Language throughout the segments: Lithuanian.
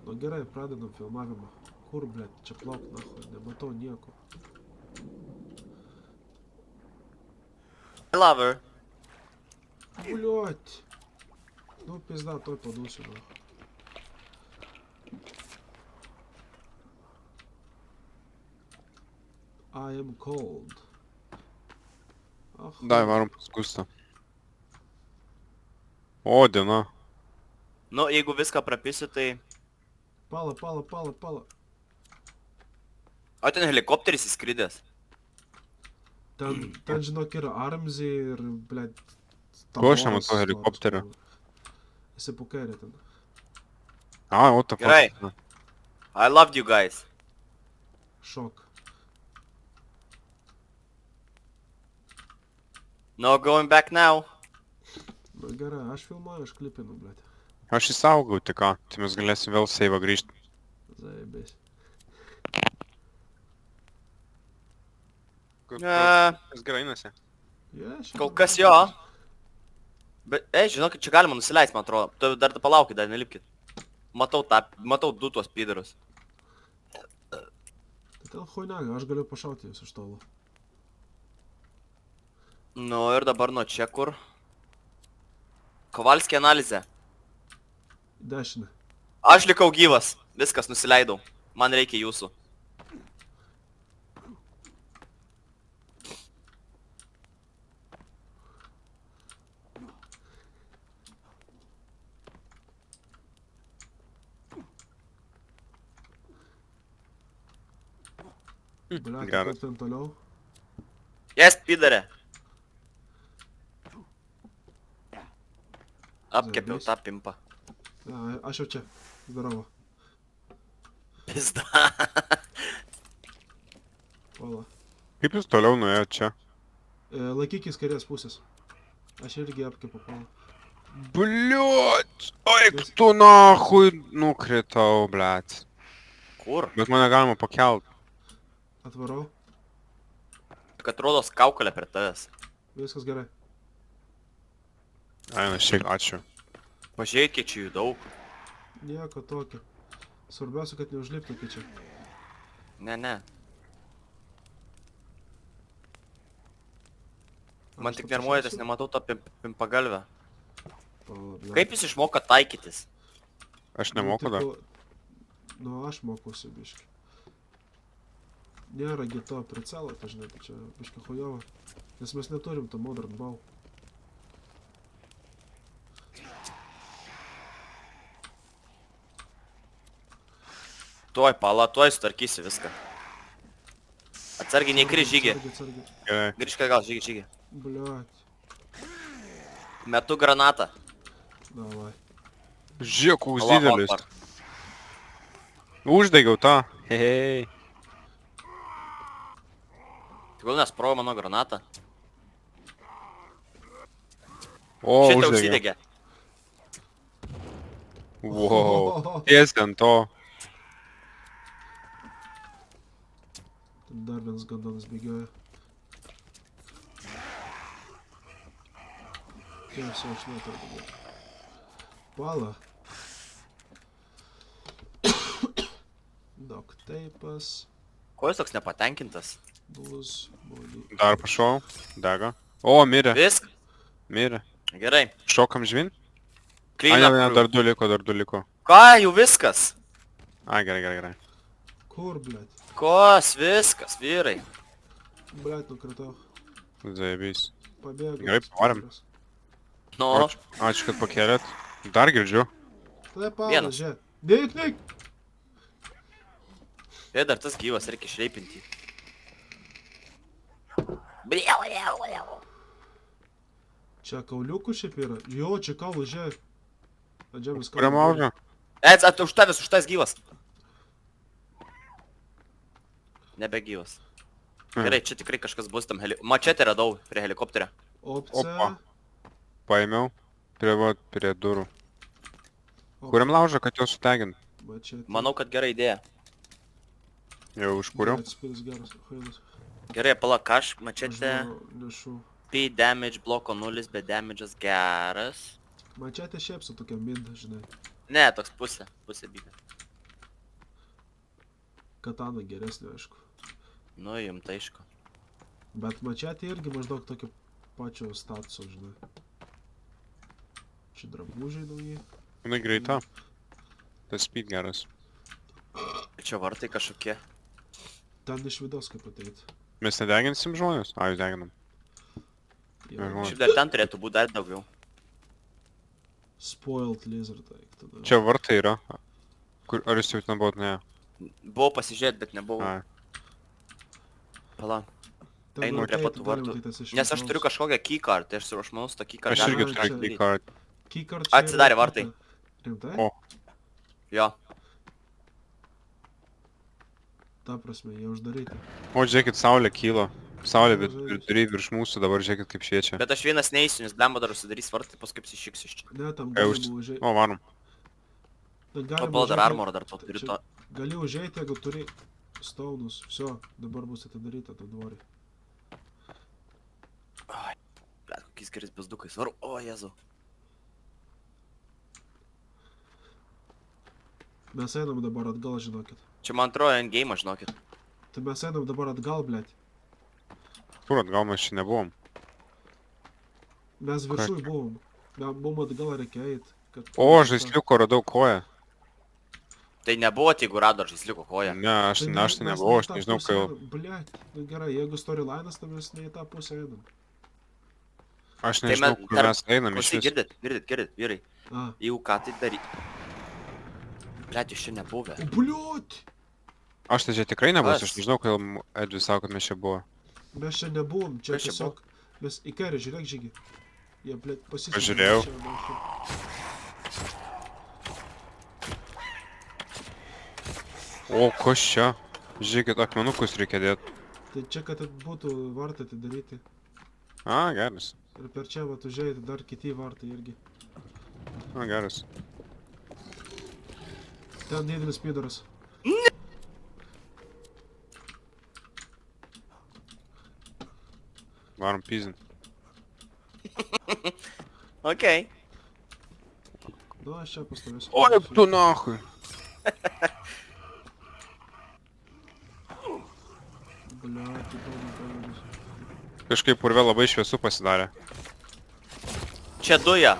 Nu gerai, pradedam filmavimą. Kur, blėt, čia plauk, nahui, nematau nieko. I love her. Bliuot. Nu, pizda, toj padūsiu, nahui. I am cold. Dai, varom pas Gustą. O, diena. Nu, jeigu viską prapisiu, tai... Pala, pala, pala, pala. O ten helikopteris įskridęs. Ten žinok, yra Armsy ir, blėt, Ko aš nematau helikopterio? Esi po kairę ten. A, what the fuck. Gerai. I loved you guys. Šok. No going back now. Nu gerai, aš filmuoju, aš klipinu, blėt. Aš įsaugau tik ką, tai mes galėsim vėl save'ą grįžti. Zaibės. Kas gerai einasi? Kol kas jo. Bet, žinokit, čia galima nusileist, man atrodo. Tu dar palaukit, dar nelipkit. Matau du tuos pydarus. Tai ten huinega, aš galiu pašauti jūs iš tolo. Nu ir dabar nuo čia kur. Kovalskį analizę. Dešinę. Aš likau gyvas. Viskas, nusileidau. Man reikia jūsų. Blėt, Geras. kaip ten toliau? Jes, pydarė. Apkepiau tą pimpą. Aš jau čia. Zdarova. Pizda. Pala. Kaip jūs toliau nuėjot čia? Laikykis kairės pusės. Aš irgi apkepu palą. Bliuot! Oi, tu nahui nukritau, blėt. Kur? Bet mane galima pakelt. Atvarau. Tik atrodo skaukalė prie tavęs. Viskas gerai. Aina, šiek, ačiū. Pažiūrėk, kiek čia jų daug. Nieko tokio. Svarbiausia, kad neužliptų iki čia. Ne. Man tik nermuojatis, nematau tą pimpagalvę. Kaip jis išmoka taikytis? Aš nemoku dar. Nu, aš mokusi biški. Nėra gi to pricelo, tai žinai, čia biški hujova. Nes mes neturim to modern bow. Tuoj, pala, tuoj sutarkysi viską. Atsargiai neįkris žygį. Atsargiai. Gerai. Grįžk gal, žygį. Bliuot. Metu granatą. Davai. Žiūrėk, koks Allahu didelis. Akbar. Uždegiau tą. Hei. Tikul nesprovo mano granatą. O, Šitą uždegiau. užsidegė. Wow. Tiesiai ant to. Dar vienas gandonas bėgioja. Tiesiog aš neturiu. Pala. Dokteipas. Ko jis toks nepatenkintas? Bus. Body. Dar pašau. Dega. O, mirė. Visk? Mirė. Gerai. Šokam žvin? A, Clean ne, up ne, crew. dar du liko. Ką, jau viskas? A, gerai. Kur, blėt? Kos, viskas, vyrai. Blėt, nukritau. Zaibys. Pabėgau. Gerai, pavarėm. Nu, Ačiū, kad pakėlėt. Dar girdžiu. Tai pala, Vienas. žiūrėk. Neik. ir dar tas gyvas, reikia išreipinti. Čia kauliukų šiaip yra. Jo, čia kaulų, žiūrėk. Adžiamis Kuriam laužą? Už tavęs gyvas. Nebegyvas. Gerai, čia tikrai kažkas bus tam Mačetę radau prie helikopterio. Opcija. Opa. Paėmiau. Prie durų. Kuriam laužą, kad juos sudegint? Mačetė. Manau, kad gera idėja. Jau užkūriau. Atspėlis geras. Hailas. Gerai, palauk, aš mačetę Nešu. P damage bloko 0, bet damage'as geras. Mačetė šiaip su tokia mid, žinai. Ne, toks pusė bygė. katana geresnė, aišku. Nu, jum tai aišku. Bet mačetė irgi maždaug tokio pačio statuso, žinai. Čia drabužiai nauji. Jinai greita. Tas speed geras. Čia vartai kažkokie. Ten iš vidaus kaip ateit. Mes nedeginsim žmonės? A, jūs deginam. Jo. Aha. Šiaip dar ten turėtų būti dar daugiau. Spoiled lizard, taik tada. Čia vartai yra. Kur, ar jūs jau ten buvot? Ne. Buvau pasižiūrėti, bet nebuvau. Ai. Pala. Ten einu prie ateit, pat tų galim vartų. kitas iš Nes aš vidaus. turiu kažkokią keycard, tai aš manau, su tą keycard Aš irgi galima turiu čia- keycard. Keycard čia Atsidarė yra vartai. kita. Rimtai? O. Jo. Ta prasme, jie uždaryti. O, žiūrėkit, saulė kyla. Saulė vidury virš mūsų, dabar žiūrėkit kaip šviečia. Bet aš vienas neįsiu, nes blemba dar užsidarys vartai, paskui apsišiksiu iš čia. Ne, tam Ej, galima užeiti. O, varom. O bal dar armor dar to turiu to. Gali užeiti, jeigu turi staunus. Всё, dabar bus atidaryta tam dvorį. Blet, kokiais gerais bezdukais. Varu, o jezu. Mes einam dabar atgal, žinokit. Čia man atrodo endgame, žinokit. Tai mes einam dabar atgal, blėt. Kur atgal mes čia nebuvom? Mes viršui buvom. Mes buvom atgal, reikia eit. kad- O, žaisliuko radau koją. Tai nebuvo, jeigu rado žaisliuko koją. Ne, aš Tai tai mes nebuvau, ne į aš tą nežinau, pusę kai jau... einam. Blėt, nu gerai, jeigu storylainas, tai mes ne į tą pusę einam. Aš Tai nežinau, mes kur dar- mes einam iš Klausyk, vis. girdit, vyrai. A. Jeigu ką tai daryt. Blet, jūs čia nebuvę. O, bliot! Aš tai čia tikrai nebus, Kas? aš nežinau, kodėl Edvis sako, kad mes čia buvo. Mes čia nebuvom, čia Kas čia tiesiog... Mes į kairę, žiūrėk, žygi. Jie, blėt, pasisakė. Pažiūrėjau. O, kas čia? Žiūrėkit, akmenukus reikia dėti. Tai čia, kad būtų vartai atidaryti. A, geras. Ir per čia, vat, užėjai dar kiti vartai irgi. A, geras. Ten didelis pidaras. Varom pizin. Okei. Nu, aš čia pastovėsiu. Oi, tu nahui. Bliat, tu to nepaėmės. Kažkaip purve labai šviesu pasidarė. Čia duja.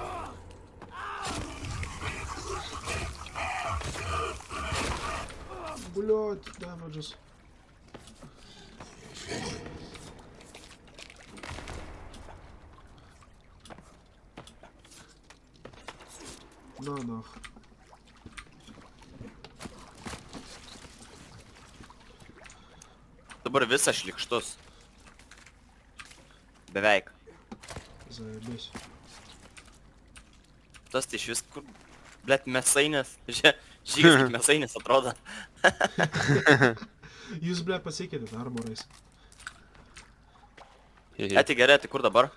Bliat, damages. Na. Dabar visas šlikštus. Beveik. Zaėbės. Tas tai iš vis kur... Blet, mėsainis. Žygis kaip mėsainis atrodo. Jūs, ble, pasikeitėt armorais. Eti gerai, tai kur dabar?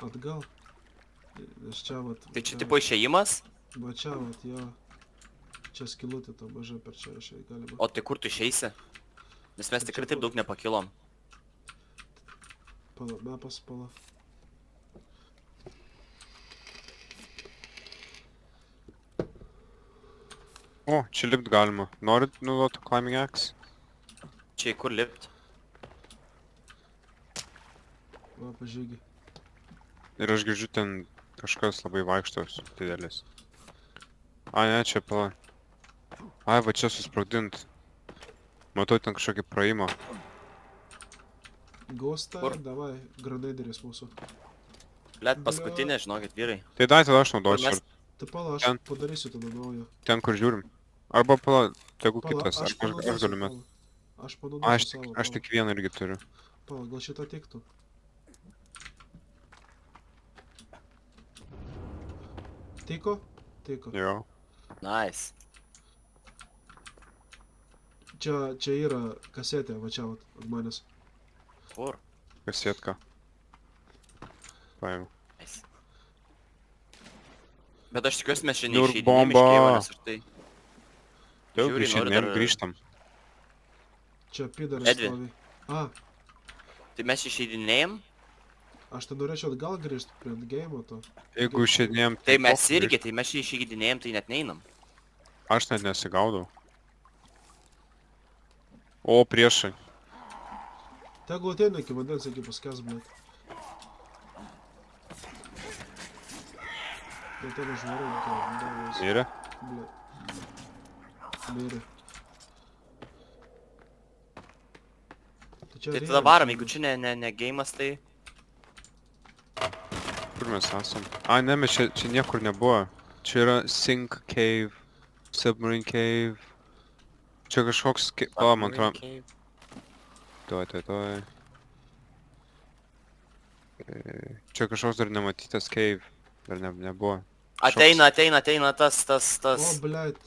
Atgal. Nes čia, vat... Tai čia tipo išėjimas? Va čia, vat, jo. Čia skilutė to maža per čia išėjai galima. O tai kur tu išeisi? Nes mes tikrai taip daug nepakilom. Pala, mepas, pala. O, čia lipt galima. Norit naudoti climbing axe? Čia į kur lipt? Va, pažygi. Ir aš girdžiu ten kažkas labai vaikštos didelis. A, ne, čia pala. Ai, va čia susprogdint. Matau ten kažkokį praėjimą. Ghosta, Kur? davai, granadiris mūsų. Blet, paskutinė, žinokit, vyrai. Tai dai tada aš naudosiu. Kur mes- Tai pala, aš Ten. padarysiu tada naujo. Ten, kur žiūrim. Arba pala, tegu Pala, kitas. Aš panaudosiu, galiu met. pala. Aš Aš, panaudosiu tik- savo. aš tik vieną irgi turiu. Pala, gal šitą tiktų. Tiko? Tiko. Jo. Nice. Čia yra kasetė, va čia, vat, ant manęs. Kur? Kasietka. Paėmiau. Nice. Bet aš tikiuosi mes čia Nur neišeidinėjom iš bomba. Kievo, nes aš tai... Daug Žiūri, noriu išėdinėm, dar- grįžtam. Čia pidaras Edvi. stovi. A, Tai mes išeidinėjom? aš tai norėčiau atgal grįžti prie endgame'o to. Jeigu išėdinėm, Tai mes koks irgi, tai mes čia išeidinėjom, tai net neinam. Aš net nesigaudau. O, priešai. Tegul ateina iki vandens, iki paskes, blėt. Dėl to nežvarau, vandens. Mirė? Blėt. Mirė. Tai tada varom, jeigu čia ne geimas, tai... Kur mes esam? Ai, ne, mes čia niekur nebuvo. Čia yra Sink Cave, Submarine Cave. Čia kažkoks... O, man atrodo... Tuoj. Čia kažkoks dar nematytas cave. Dar nebuvo. Ateina tas. O, blėt.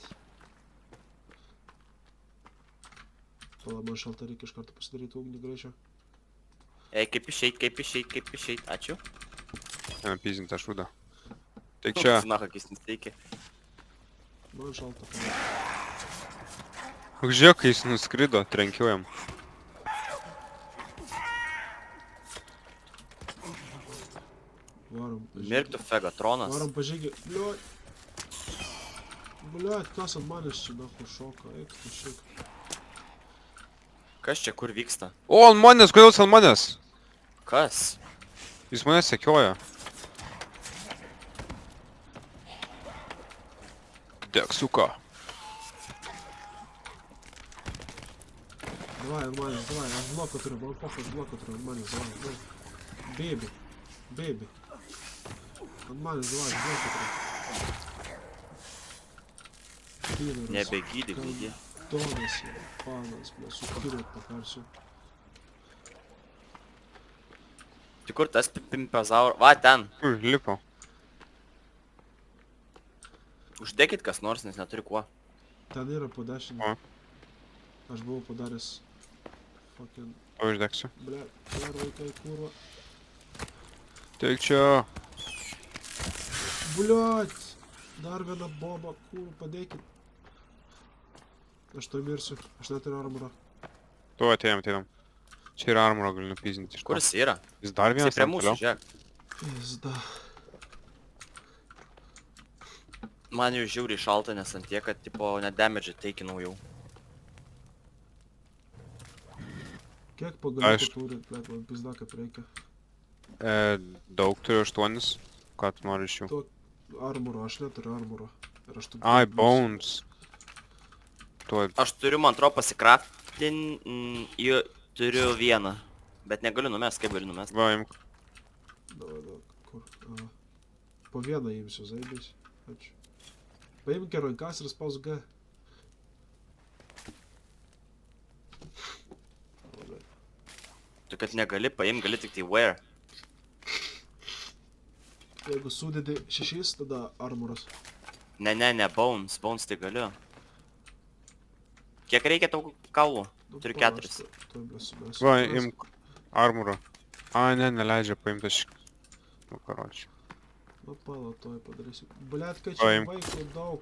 Pala, man šalta, reikia iš karto pasidaryti ugnį greičiau. Ei, kaip išeit. Ačiū. Einam pizint tą šūdą. Tai čia. Na, kakis nesteikė. Man šalta. Žiūrėk, kai jis nuskrido, trenkiu jam. Varom. Mirktų Fegatronas. Varom pažygį. Bliuot. Bliuot, kas ant manęs čia nahu šoka. Eik, tu šik. Kas čia kur vyksta? O, ant manęs, kodėl jis ant manęs? Kas? Jis mane sekioja. Dek, suka. Davai, ant manęs, davai. Aš bloką turiu, man pofą, aš bloką turiu, ant manęs, davai. Baby. Ant manęs, davai, aš bloką turiu. Nebegydyk, lygiai. Tonas, panas, ble, su kirut pakarsiu. Tai kur tas pimpezaur... Va, ten. Ui, lipo. Uždėkit kas nors, nes neturi kuo. Ten yra po 10. O. Aš buvau padaręs... Fucking... O, išdegsiu. Ble, dar vaikai, kurva. Teik čia. Bliuot! Dar viena boba, kurva, padėkit. Aš to mirsiu, aš neturiu armoro. Tu atėjom. Čia yra armoro, gali nupizinti iš to. Kur jis yra? Jis dar Jis vienas prie ten mūsų, toliau. žiūrėk. Pizda. Man jau žiauriai šalta, nes ant tiek, kad tipo net damage teikinau jau. Kiek pagaliukų Aišku. turit, ble, man pizda, kaip reikia. Daug turiu 8. Ką tu nori iš jų? To armoro, aš neturiu armoro. Ir aš tu... Ai, bones. Tuo... Aš turiu, man atrodo, pasikraftin... Turiu vieną. Bet negaliu numest, kaip galiu numest. Va, imk. Davai, kur? Po vieną imsiu, zaibais. Ačiū. Paimk į rankas ir spaus G. Tu kad negali paimti, gali tik tai wear. Jeigu sudedi 6, tada armoras. Ne, bones. Bones tai galiu. Kiek reikia tau kaulų? Nu, Turiu pala, 4. aš tuoj sumesiu. Va, imk. Armoro. Ai, ne, neleidžia paimti aš. Nu, karočiui. Nu, pala, tuoj padarysiu. Blet, kad čia Paimk. vaikų daug.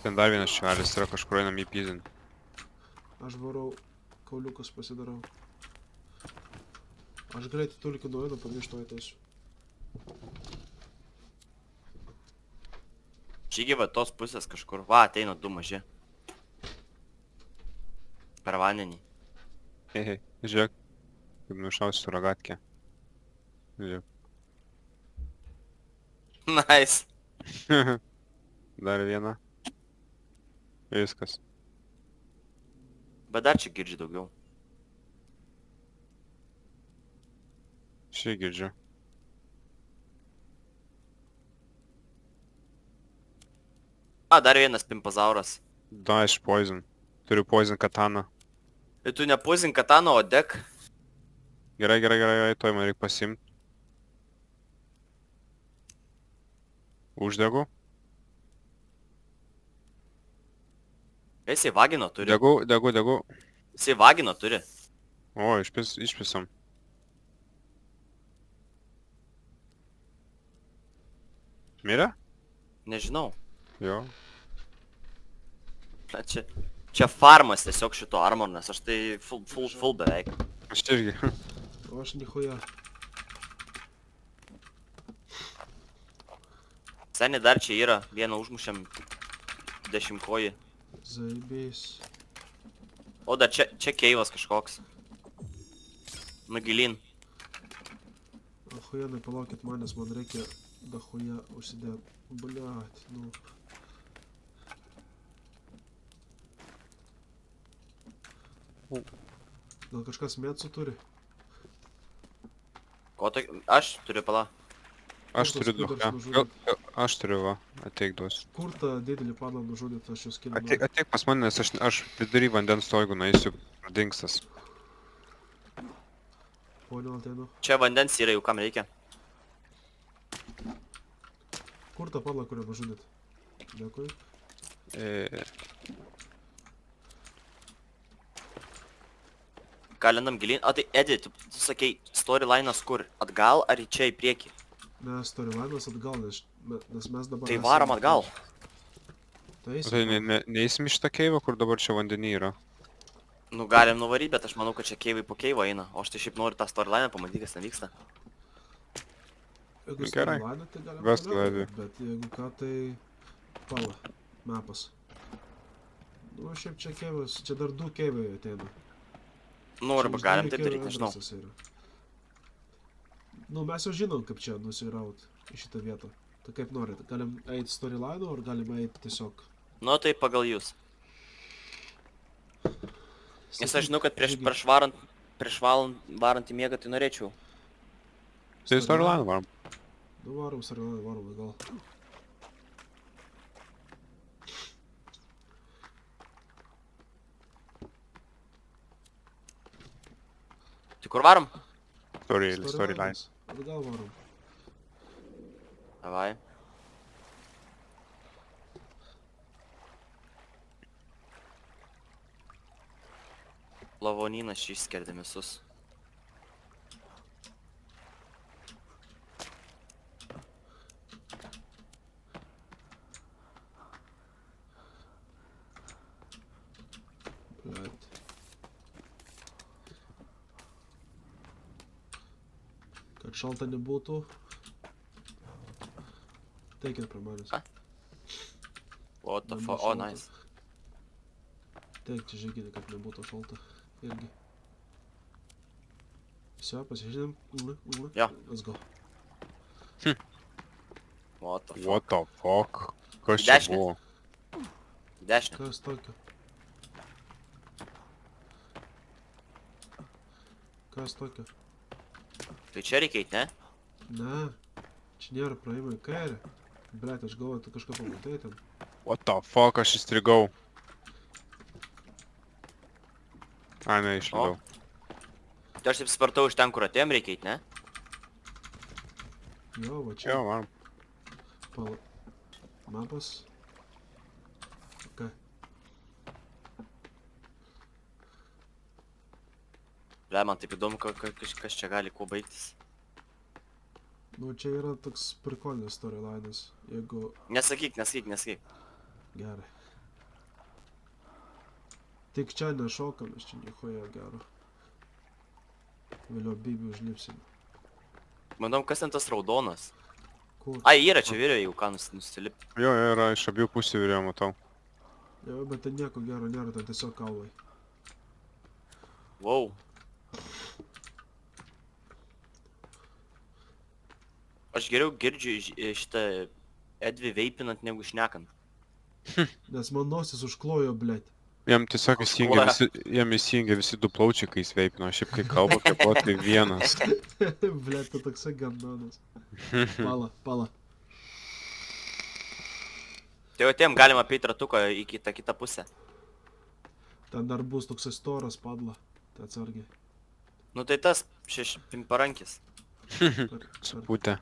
Ten dar vienas čalis yra kažkur einam į pizin. Aš varau, kauliukus pasidarau. Aš greitai tulkį nueinu, pagrįžtu ateisiu. Žygiai va tos pusės kažkur. Va, ateina 2 maži. Per vandenį. Hei, žiūrėk. Kaip nušausiu ragatkę. Žiūrėk. Nice. Dar viena. Viskas. Bet dar čia girdžiu daugiau. Šį girdžiu. Dar vienas pimpazauras. Dash poison. Turiu poison kataną. Ir tu nepuzink kataną, o dek. Gerai, toj man reikia pasimt. Uždegu. Jisai vagino turi. Degu. Jisai vagino turi. O, išpisam. Mirė? Nežinau. Jo. Čia farmas tiesiog šito armor, nes aš tai full beveik. Aš irgi. O aš nichuja. Seniai dar čia yra, vieną užmušėm 10 kojį. Zaibės. O dar čia keivas kažkoks. Nu gilin. Ahujenai, palaukit manęs, man reikia dahuja užsidėt. Bliat, nu. Gal kažkas mėtsų turi? Ko tai? Aš turiu pala. Aš Kur tas turiu kūdras duchę. nužudyt? Aš turiu va, ateik duosiu. Kur tą didelį paną nužudyt, aš jūs keliu. Ateik pas mane, nes aš vidury vandens to, jeigu nueisiu, dingstas. Poniau, ateinu. Čia vandens yra, jau kam reikia. Kur tą paną, kurią nužudyt? Dėkui. Kalendam gilin. O tai Edi, tu sakei, storyline'as kur? Atgal ar į čia į priekį? Mes storyline'as atgal, nes mes dabar... Tai varom atgal. Tai Tai neįsim iš tą keivą, kur dabar čia vandenį yra. Nu galim nuvaryti, bet aš manau, kad čia keivai po keivą eina. O aš tai šiaip noriu tą storyline'ą pamatyti, kas ten vyksta. Jeigu Gerai. storyline, tai galim Vest toliau, Edi. bet jeigu ką, tai... Pala, mapas. Nu, šiaip čia keivas, čia dar 2 keivai ateina. Nu, arba Čia galim už taip dviejų daryti, keivų nežinau. adresas yra. Nu, mes jau žinom, kaip čia nusiraut į šitą vietą. Tai kaip norit, galim eiti storyline'u, ar galim eiti tiesiog... Nu, tai pagal jūs. Nes aš žinau, kad Žygi. prieš varant į miegą, tai norėčiau. Tai storyline varom. Nu, varom storyline, varom atgal. Tai kur varom? Storyline. Storyline'as. Atgal varom. Davai. Lavonynas čia išskerdėm visus. Blet. Kad šalta nebūtų. Teikit prie manęs. Ką? What the Man fuck, buvo o šalta. nice. Teik čia žyginį, kad nebūtų šalta. Irgi. Все, pasižiūrėjom. Jo. Let's go. What the fuck. What the fuck? Kas čia Dešinė. buvo? Dešinė. Kas tokio? Kas tokio? Tai čia reikia eit, ne? Ne. Čia nėra praėjimo į kairę. Blet, aš galvoju, tu kažką pamatai ten. What the fuck, aš įstrigau. A, ne, išlydau. Tai aš taip spartau iš ten, kur atėjom, reikia eit, ne? Jo, va čia. Jo, varom. Pala. Mapas. Ok. Ble, man taip įdomu, kas čia gali kuo baigtis. Nu, čia yra toks prikolinis storyline'as. Jeigu... Nesakyk. Gerai. Tik čia nešokam, nes čia nichuoja gero. Vėliau bibių užlipsim. Manau, kas ten tas raudonas? Kur? Ai, yra čia vyrio, jeigu ką nusilip. Jo, yra iš abiejų pusių virėjo, matau. Jo, bet ten nieko gero nėra, ten tiesiog kaulai. Wow. Aš geriau girdžiu šitą Edvi veipinant negu šnekant. Nes man nosis užklojo, blet. Jam tiesiog įsijungia visi du plaučiai, kai jis veipino. Šiaip kai kalba, kaip buvo, tai vienas. Blet, tu toksai gandonas. Pala. Tai jau atėjom galim apeit ratuką į kitą pusę. Ten dar bus toksai storas padla. Tai atsargiai. Nu tai tas parankis. Supūtė.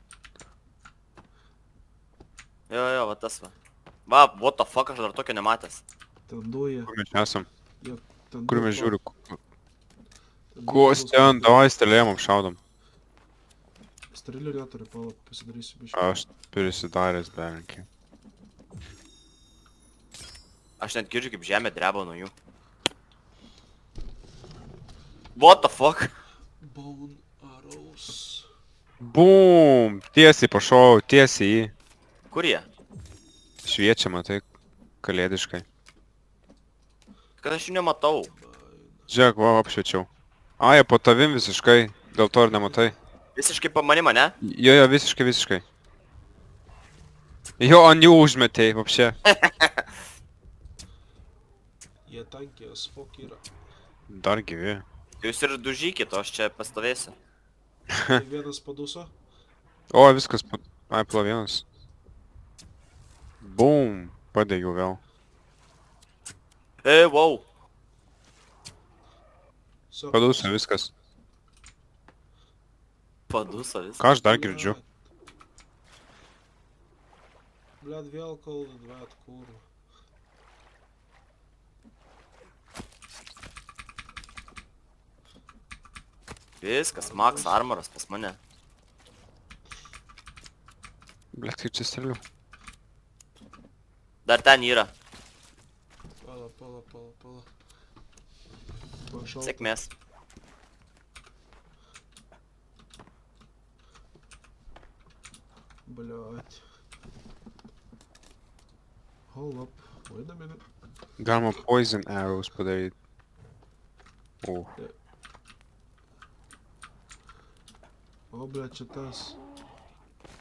Jo, va tas va. Va, what the fuck, aš dar tokio nematęs. Ten duja. Kur mes esam? Jo, ten Kur duja mes to- žiūriu? ten Kuos duja ten, bus- davai stelėjom apšaudom. Strėlių neturiu, pala, pasidarysiu biškį. Aš prisidaręs berenkiai. Aš net girdžiu, kaip žemė dreba nuo jų. What the fuck? Bone arrows. Bum! Tiesiai pašau, tiesiai į. Kur jie? Šviečia, matai, kalėdiškai. Kad aš jų nematau. Žiūrėk, va, apšviečiau. A, jie po tavim visiškai, dėl to ir nematai. Visiškai pamanim, ne? Jo, visiškai. Jo, ant jų užmetėjai, vapšė. Jie tankiai, as fuck yra. Dar gyvi. Jūs ir dužykit, o aš čia pastovėsiu. Tai vienas paduso. O, viskas, ai, plovienas. Bum, padegiau vėl. Wow. Paduso viskas. Paduso vis. Ką aš dar girdžiu? Блядь, vėl kalda, blėt, kur. Viskas, Max Armoras pas mane. Blet, kaip čia streliu. Dar ten yra. Pala. Pašau. Sėkmės. Блядь. Hold up. Wait a minute. Galima poison arrows padaryti. O, O, блядь, čia tas.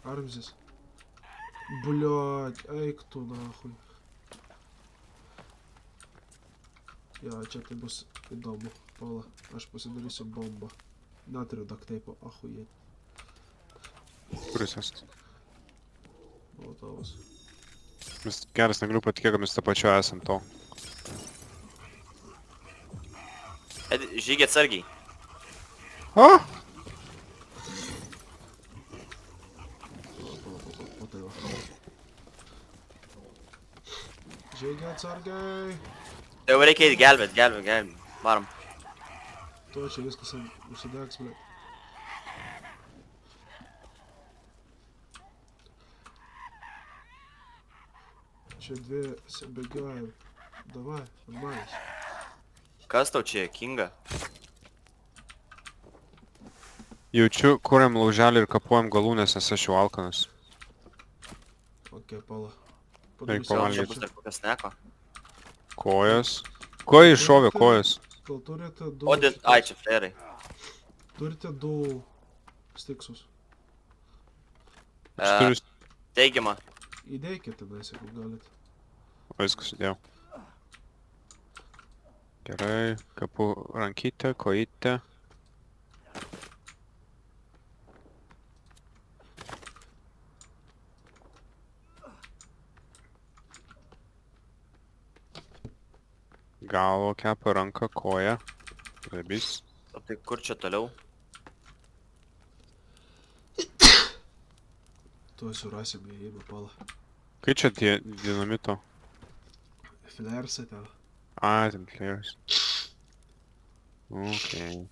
Armzis. Блядь, eik tu nahui. Jo, čia tai bus įdomu. Pala, aš pasidarysiu bombą. Neturiu dakteipo, ahujėt. kuris esi? Molotovas. Mes geras, negaliu patikėti, kad mes tą pačiu esam to. Žygiai atsargiai. O! O tai va. Žygiai atsargiai. Tai jau reikia eiti gelbėt. Varom. To čia viskas užsidegs, blėt. Čia dvi bėgiojam. Davai, normalis. Kas tau čia, Kinga? Jaučiu, kuriam lauželį ir kapuojam galūnės, nes aš jau alkanas. Ok, pala. Reik Gal pavalgyt. čia bus dar kokios neko? Kojas. Ko iššovė kojas? Gal turite du... Odin, ai čia flerai. Turite du stiksus. Aš turiu... Teigiama. Įdėkite tenais, jeigu galit. O, viskas įdėjau. Gerai, kapu rankytę, kojytę. Galvo kepa, ranką, koją. Rebys. O tai kur čia toliau? Tuoj surasim įėjimą, pala. Kai čia dinamito? Flersai tau. A, ten flares. Okei.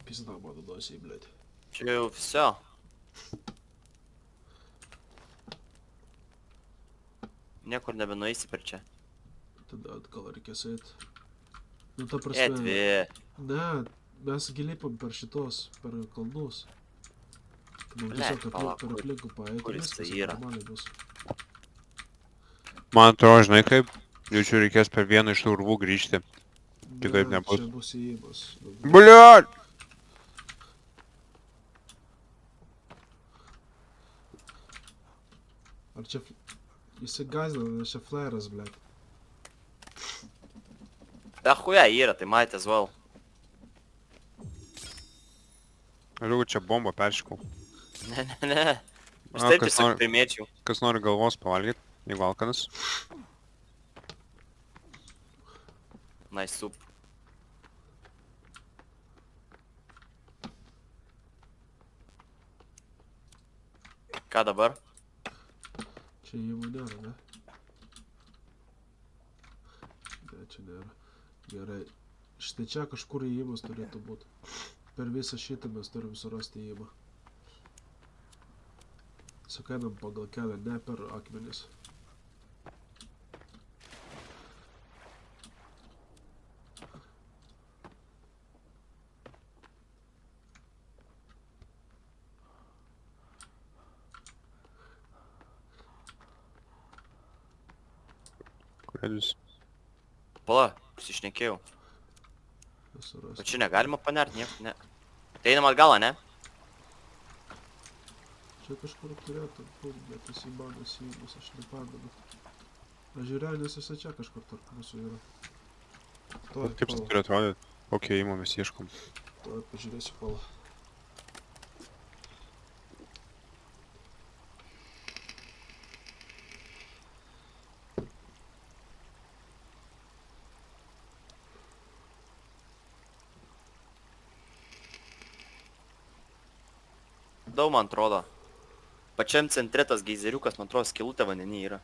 Pizda mano nosiai, blėt. Čia jau viso. Niekur nebenueisi per čia. Tada atgal reikės eit. Nu, ta prasme... Dvi. Ne, mes gilipam per šitos, per kalnus. Mums Blet, tiesiog pala, per aplinkų paeit, kur jis viskas tai yra? normaliai bus. Man atrodo, žinai kaip, jaučiu reikės per vieną iš tų urvų grįžti. Kitaip Ne, nebus. Čia bus įėjimas. Bliat! Ar čia... Jisai gazina, nes čia flaras, blėt. Da chuja yra, tai might as well. Žiūrėjau, čia bombą peršikau. Ne. Aš A, taip kas tiesiog nori- primėčiau. Kas nori galvos pavalgyti, jeigu alkanas. Nice soup. Ką dabar? Čia įėjimų nėra, ne? Ne, čia nėra. Gerai. Štai čia kažkur įėjimas turėtų būti. Per visą šitą mes turim surasti įėjimą. Sukainam pagal kelią, ne per akmenis. Redus. Pala, susišnekėjau. Surasti. O čia negalima panert, nieko, ne. Tai einam atgal, ne? Čia kažkur turėtų būt, bet jis įbanas įjungus, aš nepamenu. Aš žiūrėjau, nes jis čia kažkur tarp mūsų yra. Tuoj, Kaip jis pala. turi atrodyti? Kokio įmo mes ieškom. Tuoj pažiūrėsiu, pala. Daug man atrodo. Pačiam centre tas geizeriukas, man atrodo, skylutė vandenį yra.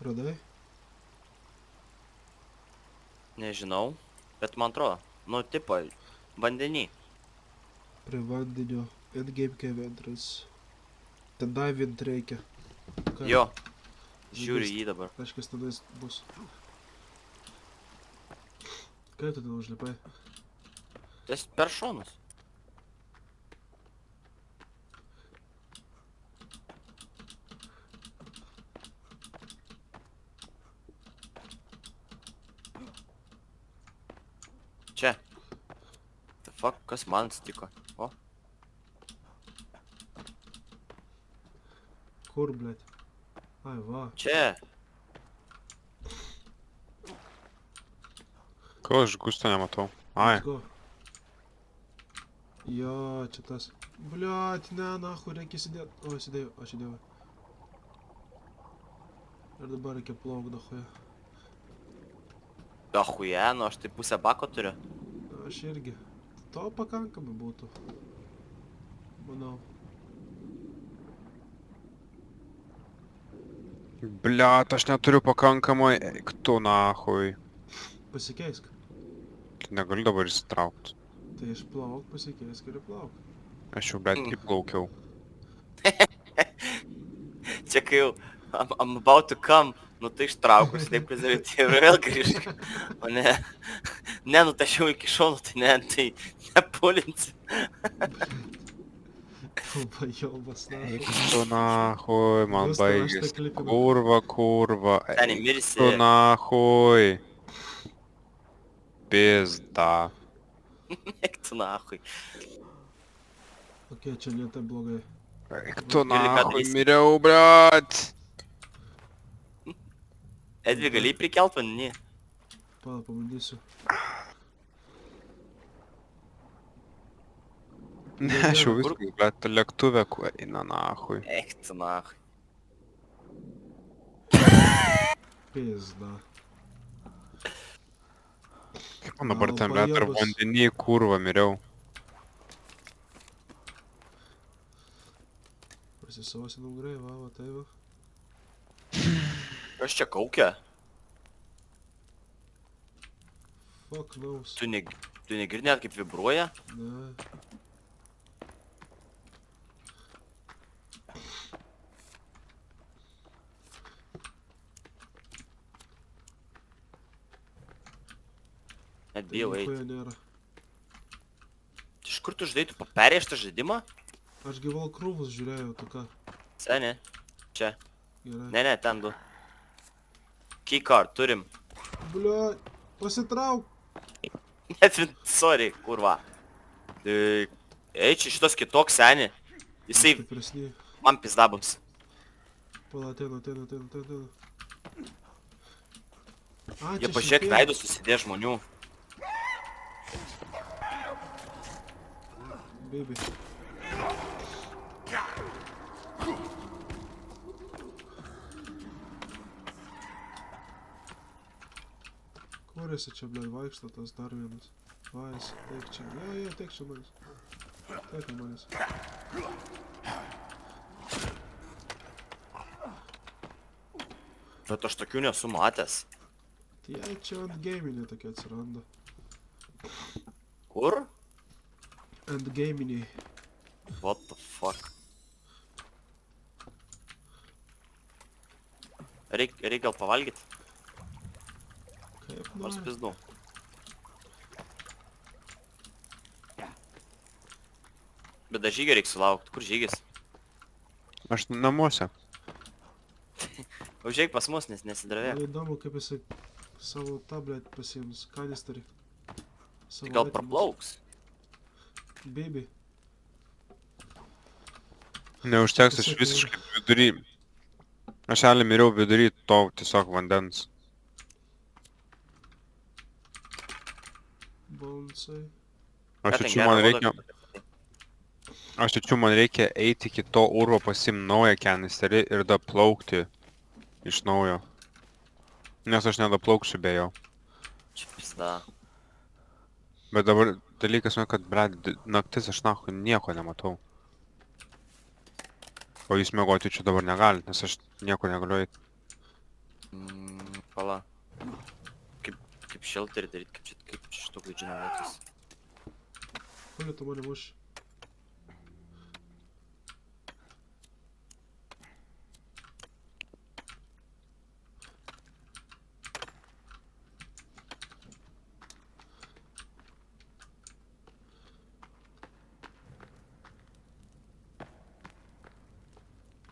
Radai? Nežinau, bet man atrodo. Nu, tipo, vandenį. Prie vandenio. Endgame cave entrance. Ten divint reikia. Ką? Jo. Žiūriu jį dabar. Kažkas tenais bus. Kaip tu ten užlipai? Tas per šonus. Čia. The fuck, kas man atsitiko? O, Kur, blėt? Ai, va. čia. Ko aš gusto nematau? Ai, Let's go. Jo, čia tas. Bliat, ne, nahu, reikia įsidėt. O, įsidėjau, aš įdėjau. Ir dabar reikia plauk, dahuja. Ahuje, nu aš tai pusę bako turiu. Aš irgi. To pakankamai būtų. Manau. bliat, aš neturiu pakankamai. Eik tu nahui. Pasikeisk. Negaliu dabar įsitraukti. Tai išplauk, pasikeisk ir plauk. Aš jau, bliat, įplaukiau. Čia kai jau I'm about to come, nu tai ištraukus, taip prezervatyvą ir vėl grįžk. O ne, ne, nu tai aš jau iki šono, tai ne, tai nepulinsi. Pajobas, Eik nahu. tu nahui, man Jūs ten aš baigėsi. tai klipinu. Kurva, kurva. Ten Eik įmirsi. tu nahui. Pizda. Eik tu nahui. Ok, čia ne taip blogai. Eik tu Gali ką nahui, darysi? miriau, bliat. Edvi, gali prikelt vandenį? Pala, pabandysiu. Ne, aš jau Kur- viskas, bliat, lėktuvė, kuo eina nahui. Eik tu nahui. Pizda. Kaip man dabar Gal ten, bliat, ar pajėgus. vandenį kurva miriau. Prasisosinau grai, va, tai va. Kas čia kaukia? Fuck knows. Tu negirdi net kaip vibruoja? Ne. Net Tai bijau eit. nichuja nėra. Iš kur tu žinai, tu paperėjai šitą žaidimą? Aš gyval krūvus žiūrėjau, tu ką. Seni. Čia. Gerai. Ne, ten du. Keycard, turim. Blia, pasitrauk. Net, sorry, kurva. Ei, čia šitas kitoks, seni. Jisai Stipresni. man pizdabus. Pala, ateina. A, Jie čia pažiūrėk šitie. veidus susidė žmonių. Baby. Kur esi čia, blė, vaikšto tas dar vienas? Va, esi, teik čia. Jo, teik čia manis. Teik manis. Bet aš tokių nesu matęs. Tai jie čia ant gaminiai tokie atsiranda. Kur? Ant gaminiai. What the fuck? Reik gal pavalgyt? Kaip Nors nori. pizdu. Bet dar žygio reikia sulaukti. Kur žygis? Aš namuose. Užeik pas mus, nes nesidravė. Man įdomu, kaip jisai savo tablet pasiims kanisterį. Tai gal praplauks? Baby. Neužteks, aš Tiesiog visiškai vidury. Aš realiai miriau vidury to tiesiog vandens. Bonsai. Aš jaučiu, man reikia... Aš jaučiu, man reikia eiti iki to urvo, pasiimti naują kanisterį ir daplaukti iš naujo. Nes aš nedaplauksiu be jo. Čia pizda. Bet dabar dalykas, man, kad, blet, naktis aš nahu nieko nematau. O jūs miegoti čia dabar negalit, nes aš nieko negaliu eit. Pala. Kaip šelterį daryt, kaip čia šito gaidžinio vietos. Koliu tu mane muši?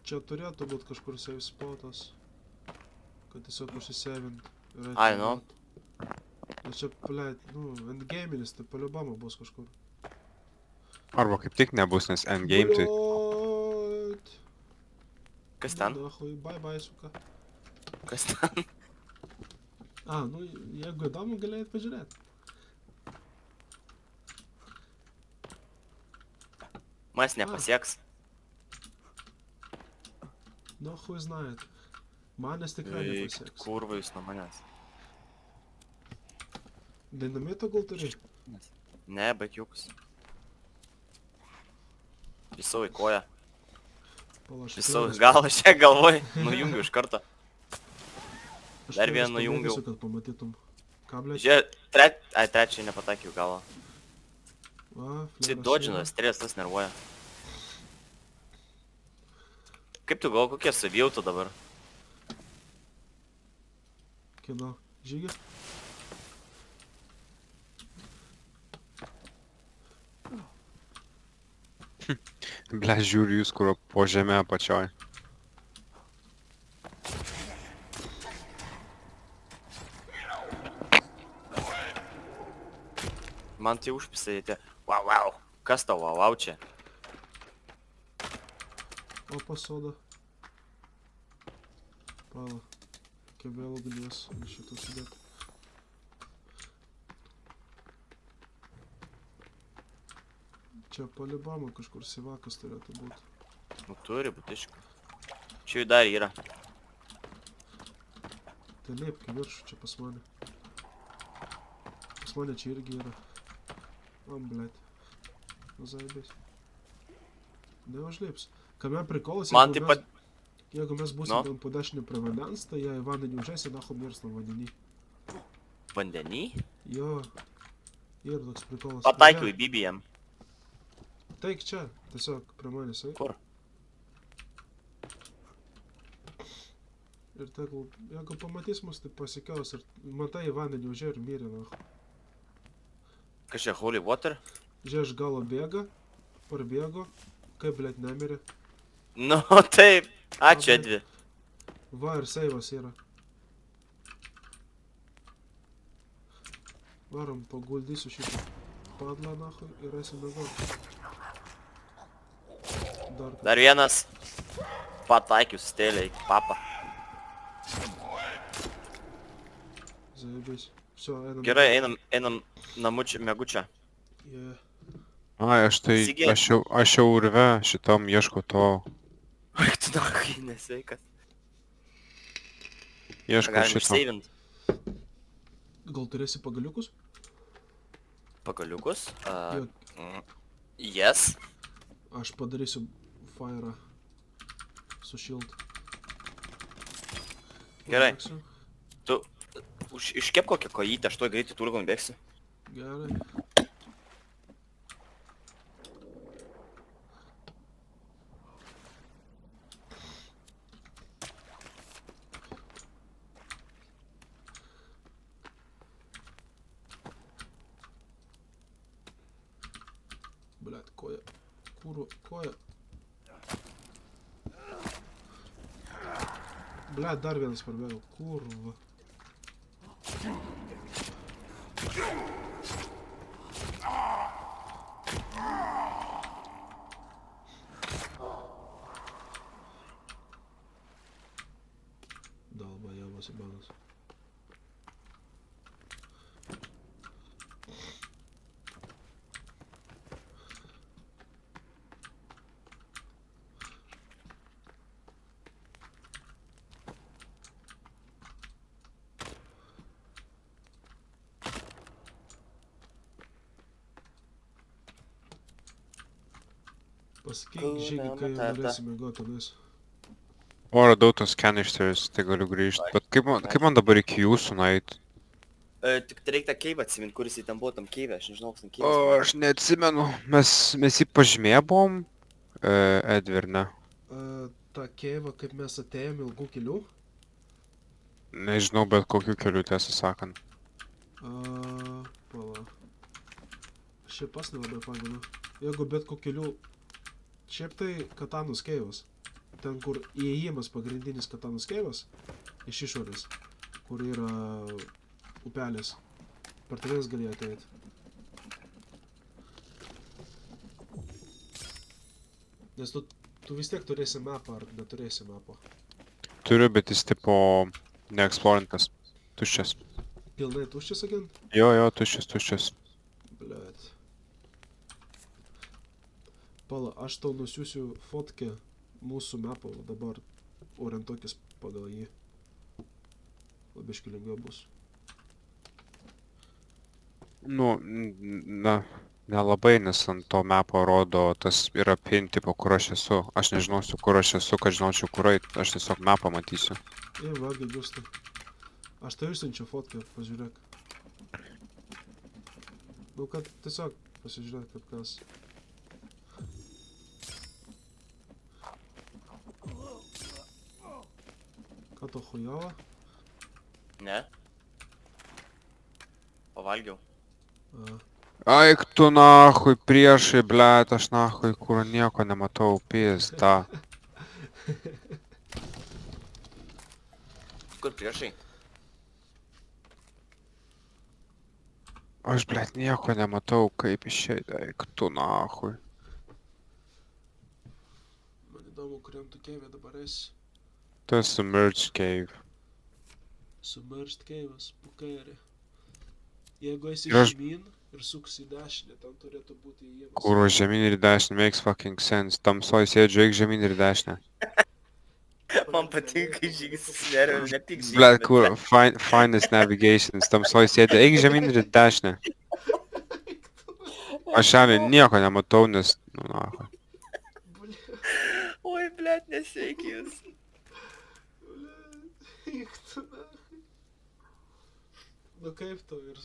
Čia turėtų būt kažkur save spotas, kad tiesiog užsisevint. Ai, nu. Nes čia, blėt, endgame'is, tai paliubama bus kažkur. Arba kaip tik nebus, nes endgame tai... Bliot. Kas ten? Dahui, bye, suka. Kas ten? Jeigu įdomu, galėjai pažiūrėt. Manęs nepasieks. Хуй знает. Manęs tikrai Eik, nepasieks. kurva jūs nuo manęs. Dinamito gal turi? Ne, baigiukas. Visau į koją. Palaš. Visau į galvą, čia galvoj. Nujungiu iš karto. Dar vieną nujungiau. Kad pamatytum. Ką, blėt? Žiūrėk, trečiai nepataikiau galvą. Va, Čia fleras dodžinas, yra. stresas nervuoja. Kaip tu gal kokie savijauta dabar? Kino. Žygį? Ble, žiūriu jūs, kur po žemė apačioj. Man tai užpisai tie. Wow. Kas tau wow čia? Opa, soda. Pala. Kaip vėl ugnies šitą sudėti. Čia palibama kažkur sivakas turėtų būti. Nu turi būtiškai. Čia jų dar yra. Tai liepki viršų čia pas mane. Pas mane čia irgi yra. Blėt. Zaibės. Neužlips. Kame prikolas, Man taip pat... jeigu mes būsim ten po dešinį prie vandens, tai jei vandenį užėsi, nahu mirs nuo vandenį. Vandenį? Jo. Ir toks prikolas. Pataikiau į BBM. Taik čia, tiesiog prie manęs, eik. Kur? Ir tegul, jeigu pamatys mus, tai pasikeus ir matai į vandenį užė ir mirė, nahu. Kas čia, holy water? Žiūrėk, iš galo bėga, parbėgo, kaip, blėt, nemirė. Nu, taip. Ačiū, Edvi. Va, ir seivas yra. Varom, paguldysiu šitą padlą, nahu, ir esim mėgoti. Dar vienas. Pataikiu stėlę iki papą. Zaibės. Всё, einam. Gerai, einam namučią, mėgučią. Yeah. Ai, aš jau urve šitam ieškau to. Oi, tu nakai nesveikas. Ieškau Galim šito. išseivint. Gal turėsi pagaliukus? Pagaliukus? Jo, Yes. aš padarysiu fire'ą. Sušilt. Gerai. Pabėgsiu. Tu iškep kokią kojytę, aš tuoj greitai turgon bėgsiu. Gerai. Blet, koja. Kur koja. Ble, dar vienas parbėgo, kurva. Dalba, javas įbanas. Pasakyk, Žygi, kai norėsi mėgoti tenais. O radau tos canisters, tai galiu grįžti. Bet kaip man dabar iki jūsų nueit? Tik tai reikia tą keivą atsimint, kuris į ten buvo tam keivę, aš nežinau, koks ten O, keivas. aš neatsimenu. Mes jį pažymėję buvom, Edvi, ar ne? Ta keiva, kaip mes atėjom ilgų kelių. Nežinau, bet kokiu keliu, tiesą sakant. Pala. Šiaip pas nelabai pamenu. Jeigu bet kokiu keliu... Šiaip tai Katanus keivas. Ten, kur įėjimas pagrindinis Katanus keivas. Iš išorės. Kur yra upelis. Per tenais galėjo ateit. Nes tu vis tiek turėsi mapą, ar neturėsi mapą. Turiu, bet jis tipo neeksplorintas. Tuščias. Pilnai tuščias, agent? Jo, tuščias. Blet. Pala, aš tau nusiųsiu fotkę mūsų mapo, dabar orientuokis pagal jį. Labiškai lengviau bus. Nu, nelabai, nes ant to mapo rodo, tas yra pin tipo, kur aš esu. Aš nežinosiu, kur aš esu, kad žinočiau, kur eit. Aš tiesiog mapą matysiu. Vagi, Gustai. Aš tau išsiunčiu fotkę, pažiūrėk. Nu, kad tiesiog pasižiūrėk, kaip kas. Ką to chujava? Ne? Pavalgiau. Aik tu nahui, priešai, blet, aš nahui, kur nieko nematau, pizda. Kur priešai? Aš, blet, nieko nematau, kaip išeit, aik tu nahui. Man įdomu, kuriam tu keivė dabar esi. Tas submerged cave. Submerged keivas, pukairė. Jeigu esi Ir aš- žemyn ir suksi į dešinę, ten turėtų būti įėjimas. Kur žemyn ir į dešinę, makes fucking sense. Tamsoj sėdžiu, eik žemyn ir į dešinę. Man patinka, kai Žygis susinervina, nepyk Žygis. Blet, kur, finest navigations, tamsoj sėdžiu, eik žemyn ir į dešinę. Aš šiandien nieko nematau, nes, nu, nahui. Oi, blet, nesveik jūs. Nu kaip tau ir...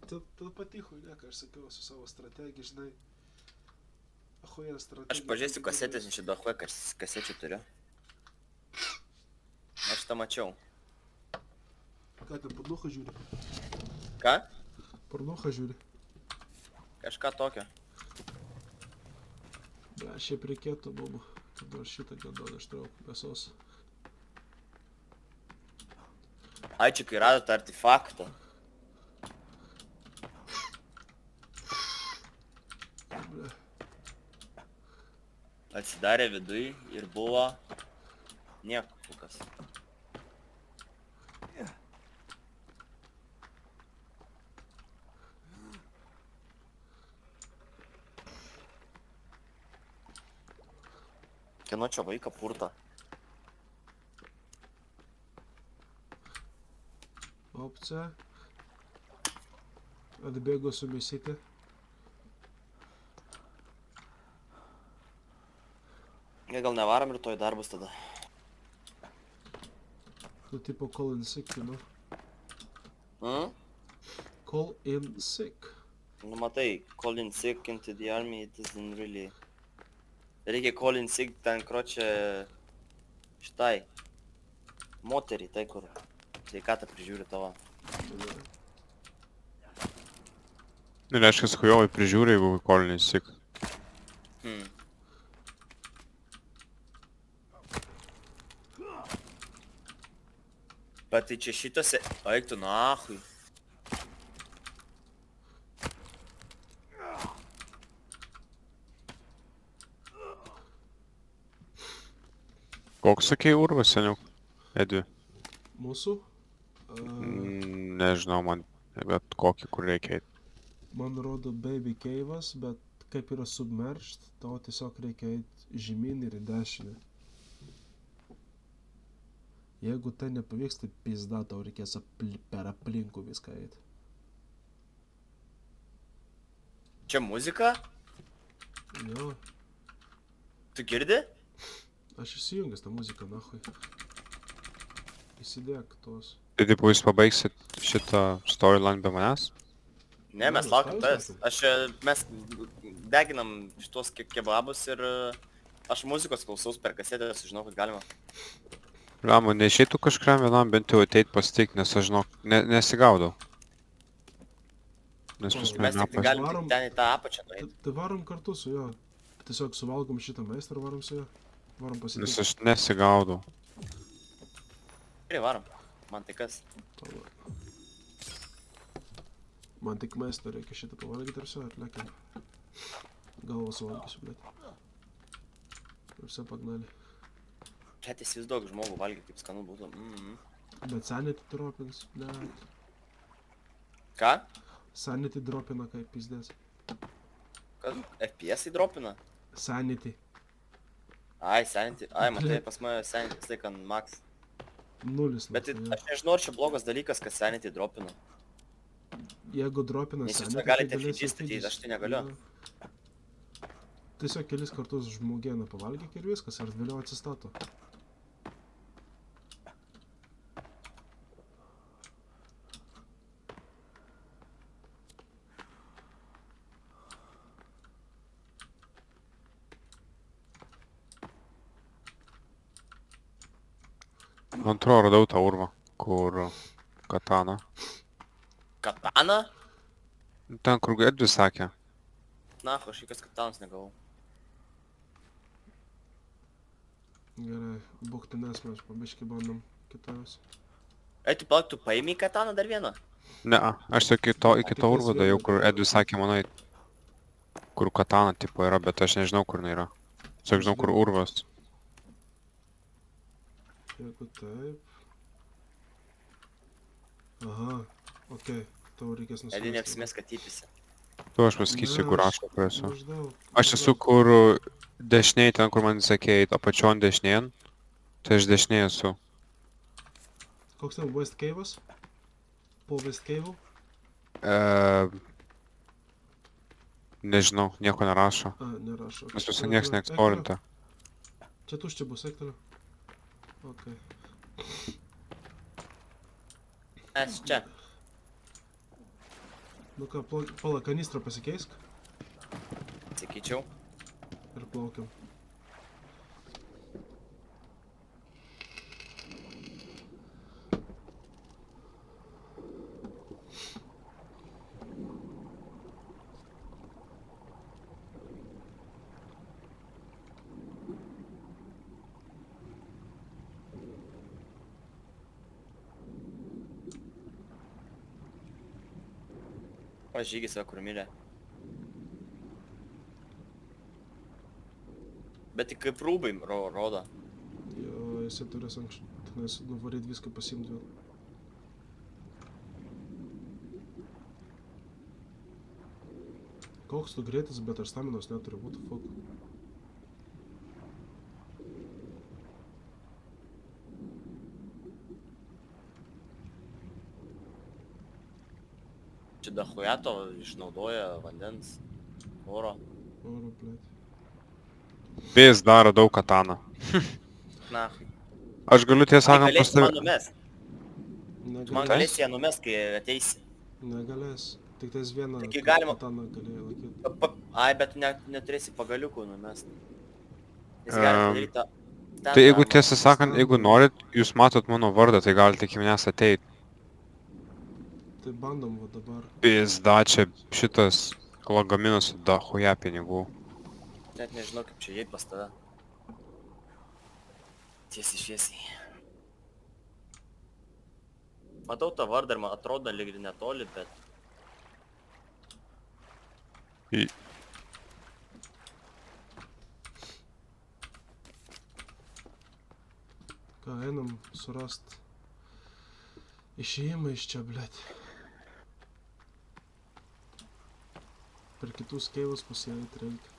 Tu pati chuйня, ką aš sakiau su savo strategija, žinai. Achuja strategija. Aš pažiūrėsiu kasetės, nes čia dahuoja kasečių turiu. Aš tą mačiau. Ką ten, pornuchą žiūri? Ką? Pornuchą žiūri. Kažką tokio. Ble, šiaip reikėtų mum, kad nors šitą gandoną ištrauk mėsos. Ai, čia kai radot artefaktą. Ble, Atsidarė viduj ir buvo... Nieko, fukas. Kieno čia vaiką purta? opcija. Atbėgo su mėsytė. Gal nevarom rytoj darbus tada. Nu, tipo call in sick, you know. Call in sick. Nu matai, call in sick into the army, it isn't really... Reikia call in sick ten kročia... Šitai. Moterį, tai kur sveikatą prižiūri tavo. Nu, reiškia, hujovai prižiūri, jeigu koliniai sik. Bet tai čia šitose... Eik tu nahui. Koks sakei urvas, seniau? Edvi. Mūsų? Nežinau, man, bet kokį, kur reikia eit. Man rodo Baby Cave'as, bet kaip yra submerged, tau tiesiog reikia eit žemyn ir į dešinę. Jeigu tai nepavyks, tai pizda, tau reikės per aplinkų viską eit. Čia muzika? Jo, Tu girdi? aš įsijungęs tą muziką, nahui. Įsidėk tos. Tai taip, jūs pabaigsit šitą storyline be manęs? Ne, mes Nu, laukiam stai tavęs. Mes deginam šitos kebabus ir aš muzikos klausaus per kasetę, sužinau, kad galima. Lama, neišeitų kažkuriam vienam bent jau ateit pasitik, nes aš žinok, nesigaudau. Nes pas Mes mane tik tai galim Varom- tik ten į tą apačią nueiti. Tai varom kartu su juo. Tiesiog suvalgom šitą maistą ir varom su juo. Varom Nes pasitikti. aš nesigaudau. Gerai, varom. Man tai kas? Man tik maisto reikia šitą pavalgyti ir su, ir lekiam. Galvą suvalgysiu, blėt. Ir visi pagnali. Čia įsivaizduok žmogų valgyti, kaip skanu būtų. Bet sanity dropins, blėt. Ką? Sanity dropina kaip pizdės. Kas? FPS įdropina? Sanity. Ai, senti. Ai, matai, pas mane senti vis laik ant max. Nulis. Bet nu, jo. aš nežinau, ar čia blogas dalykas, kad senti dropina. Jeigu dropina Nes jūs sanity, negalite tai galėsi fidžį statyti, fidžį- aš tai negaliu. Jo. Tiesiog kelis kartus žmogieną pavalgyk ir viskas, ir vėliau atsistato. Man atrodo, radau tą urvą, kur katana. Katana? Ten, kur Edvis sakė. Na, aš jokios katanos negavau. Gerai, būktinės mes pabiškai bandom kitos. Ei, tu palauk, tu paėmė kataną dar vieną? Ne, aš tik iki to Kitas urvo dėjau, vienas. kur Edvis sakė man eit. Kur katana tipo yra, bet aš nežinau, kur jinai yra. Tiesiog žinau, kur urvas. Jeigu taip... Aha, okei, tau reikės nusileisti. Edi neapsimės, kad typisi. Tu aš pasakysiu, kur aš kur esu. Maždaug. Aš esu kur dešiniai, ten kur man sakė eit, apačion dešinėn. Tai aš dešiniai esu. Koks ten West Cave'as? Po West Cave'ų? Nežinau, nieko nerašo. A, nerašo. Nes visą nieks neeksplorinta. Čia tuščia bus, eik toliau. Okei. Es čia. Nu ką, pala kanistrą pasikeisk Sakyčiau. ir plaukiam. O žygis va kur mirė. Bet tik kaip rūbai rodo. Jo, jisai turės anksčiau. Tenais nuvaryt viską pasiimti vėl. Koks tu greitis, bet aš staminos neturiu, what the fuck. Čia dahujato išnaudoja vandens, oro. Oro, blėt. Vis dar radau kataną. Na, Aš galiu tiesą sakant pas galėsi man tave. numest. Man Negalės. galėsi ją numest, kai ateisi. Negalės. Tik tais vieną Taigi galima- kataną galėjai laikyti. Ai, bet neturėsi pagaliukų numest. Jis gali padaryti tą... Tai jeigu tiesą sakant, jeigu norit, jūs matot mano vardą, tai galite iki manęs ateit. Tai bandom va dabar. Pizda, čia šitas lagaminas su dahuja pinigų. Net nežinau, kaip čia įeit pas tave. Tiesiai šviesiai. Matau tą vardą ir man atrodo lyg ir netoli, bet... Į- Ką, einam surast išėjimą iš čia, blėt. Per kitus keivus pasieit reikia.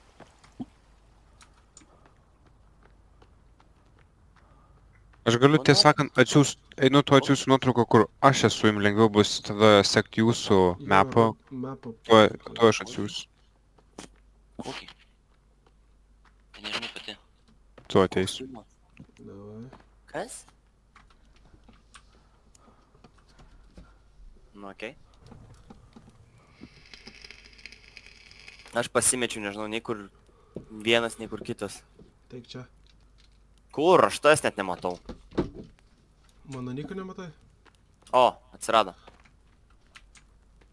Aš galiu tiesą sakant einu tu atsiųsiu nuotrauką, kur aš esu, jums lengviau bus tada sekti jūsų mapą, Mapą. tuo aš atsiųsiu, Kokį? Tai nežinau pati. tu ateisiu. Davai. Kas? Nu, okei. Aš pasimečiau, nežinau, nei kur vienas, nei kur kitas. Teik čia. Kur? Aš tas net nematau. Mano nieko nematai? O, atsirado.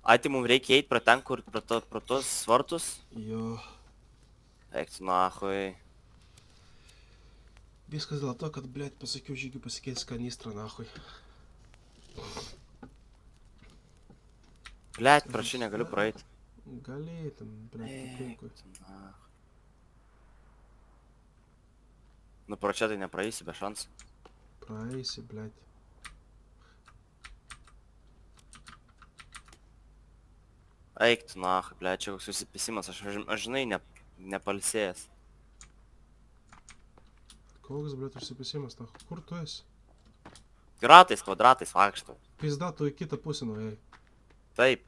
Ai, tai mums reikia eit pro ten, kur pro tos vartus? Jo. Eik tu nahui. Viskas dėl to, kad, blėt, pasakiau žygį pasikeis kanistrą, nahui. Blet, pro šį negaliu praeit. Galėtum, blėt, aplinkui. Nu, pro čia tai nepraeisi be šansų. Praeisi, blėt. Eik tu nahui, blet, čia koks susipisimas, aš žinai, nepalsėjęs. Koks, blėt, užsipisimas, nahui? Kur tu esi? Ratais, kvadratais vaikštau. Pizda, tu į kitą pusę nuėjai. Taip.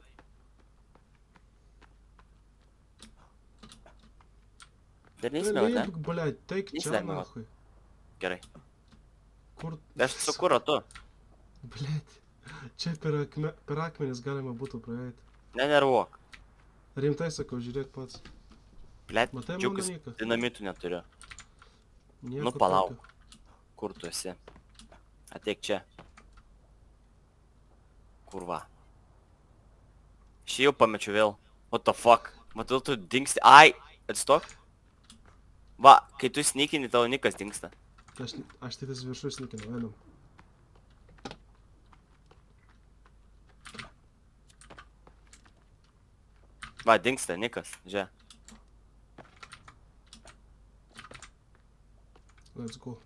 Dar neįsimėgat, ne? Lipk, blėt, teik čia, Neįsimėgat. nahui. Gerai. Kur? Aš su kur ratu? Blėt, čia per akmenis galima būtų praeiti. Nenervuok. Rimtai sakau, žiūrėk pats. Blet, Matai mano džiugus, niką? dinamitų neturiu. Nieko Nu, palauk. tokio. Kur tu esi? Ateik čia. Kur va? Šį jau pamečiu vėl. What the fuck? Matau, tu dingsti. Ai, atstok. Va, kai tu snikini, tavo nikas dingsta. Aš tai tas viršus nikinu, einam. Va, dingsta nikas, žiūrė. Let's go.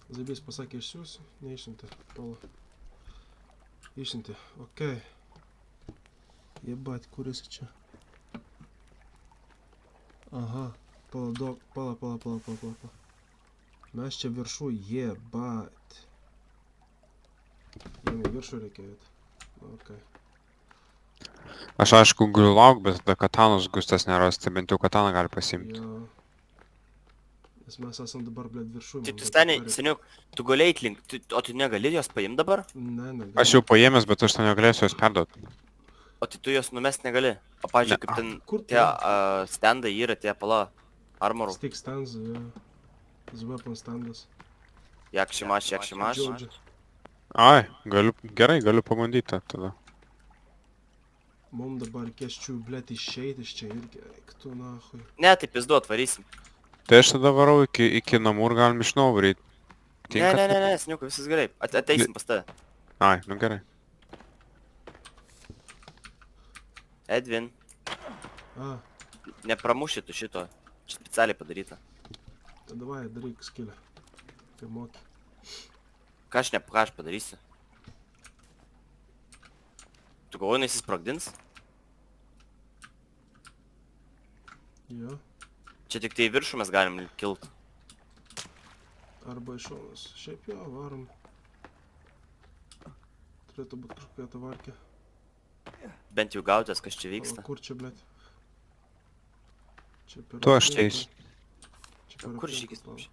Zabys pasakė išsiųsiu, neišsiuntė, pala. Išsiuntė, okei. Jebat, kur esi čia? Aha, pala. Mes čia viršų, jebat. Jiem į viršų reikia eit. Okei. Aš aišku galiu lauk, bet tada katanos gustas neras, tai bent jau kataną gali pasiimti. Jo. Nes mes esam dabar, blėt, viršų. Tai tu stani, seniuk, tu gali eit link, o tu negali jos paimti dabar? Ne. Aš jau paėmęs, bet aš to negalėsiu jos perduoti. O tai tu jos numest negali? O pavyzdžiui, Ne. kaip ten Kur tie stendai yra, tie pala armorų. Stick stands, jo. Weapon standas. Jak šimaš. Džiaudžia. Ai, galiu pabandyti tada. Mum dabar reikės čių, blėt, išeit iš čia irgi. Eik tu, nahui. Ne, tai pizdu atvarysim. Tai aš tada varau iki namų ir galim iš naujo varyti. Ne, seniukai, viskas gerai. Ateisim pas tave. Ai, nu gerai. Edvin, A, nepramuši tu šito. Čia specialiai padaryta. tai davai, daryk skilę. Kai moki. Ką aš padarysiu? Tu galvoji, jis sprogdins? Jo. Čia tik tai į viršų mes galim kilt. Arba iš šonos. Šiaip jo, varom. Turėtų būt kažkokia tavarkė. Bent jau gautės, kas čia O vyksta. kur čia, blėt? Čia per... Tu aš teis. Čia per... Kur aplinkui žygis pala. mums?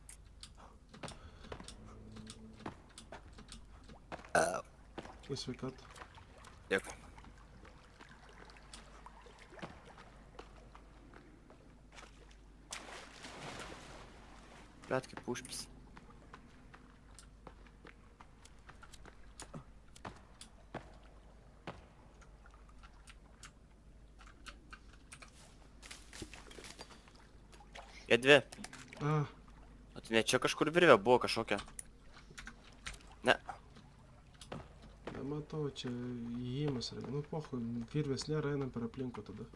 Į sveikatą. Dėkui. Blet, kaip užpis. Jie dvi. A, O tai ne čia kažkur virvė buvo kažkokia. Ne. nematau, čia įėjimas yra. Nu, pohu, virvės nėra, einam per aplinkų tada.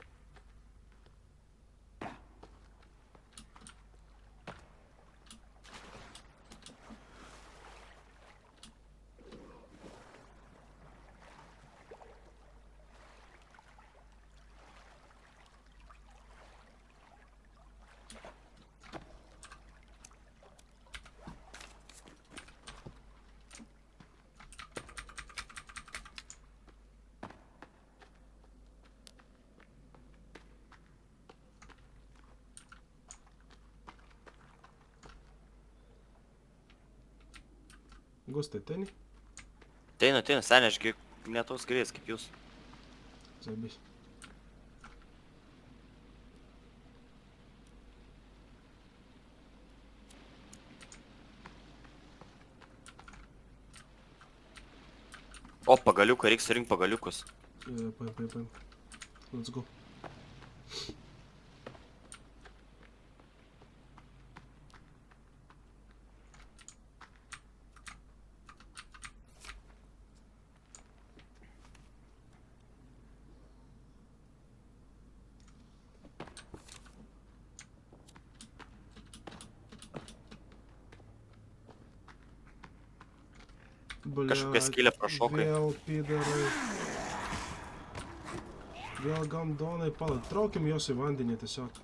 Gustai, teni? Teinu, seniai, ašgi netoks grės kaip jūs. Zabys. O, pagaliuką, reikia surinkti pagaliukus. Paim. Let's go. Kažkokia skylė pro šokai. Vėl pidarai. Vėl gandonai, palauk, traukim juos į vandenį tiesiog.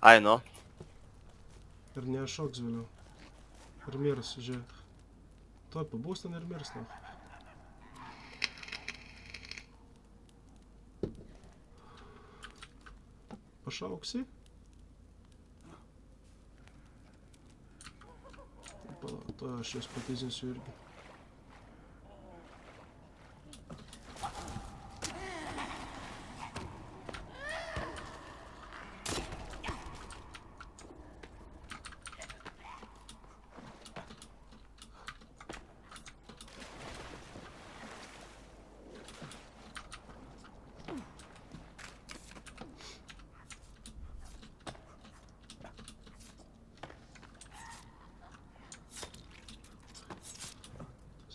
Ai, nu. Ir nešoks vėliau. Ir mirs, žiūrėk. Tuoj pabūs ten ir mirs, na. Pašauksi? Palauk, tuoj aš jas patizinsiu irgi.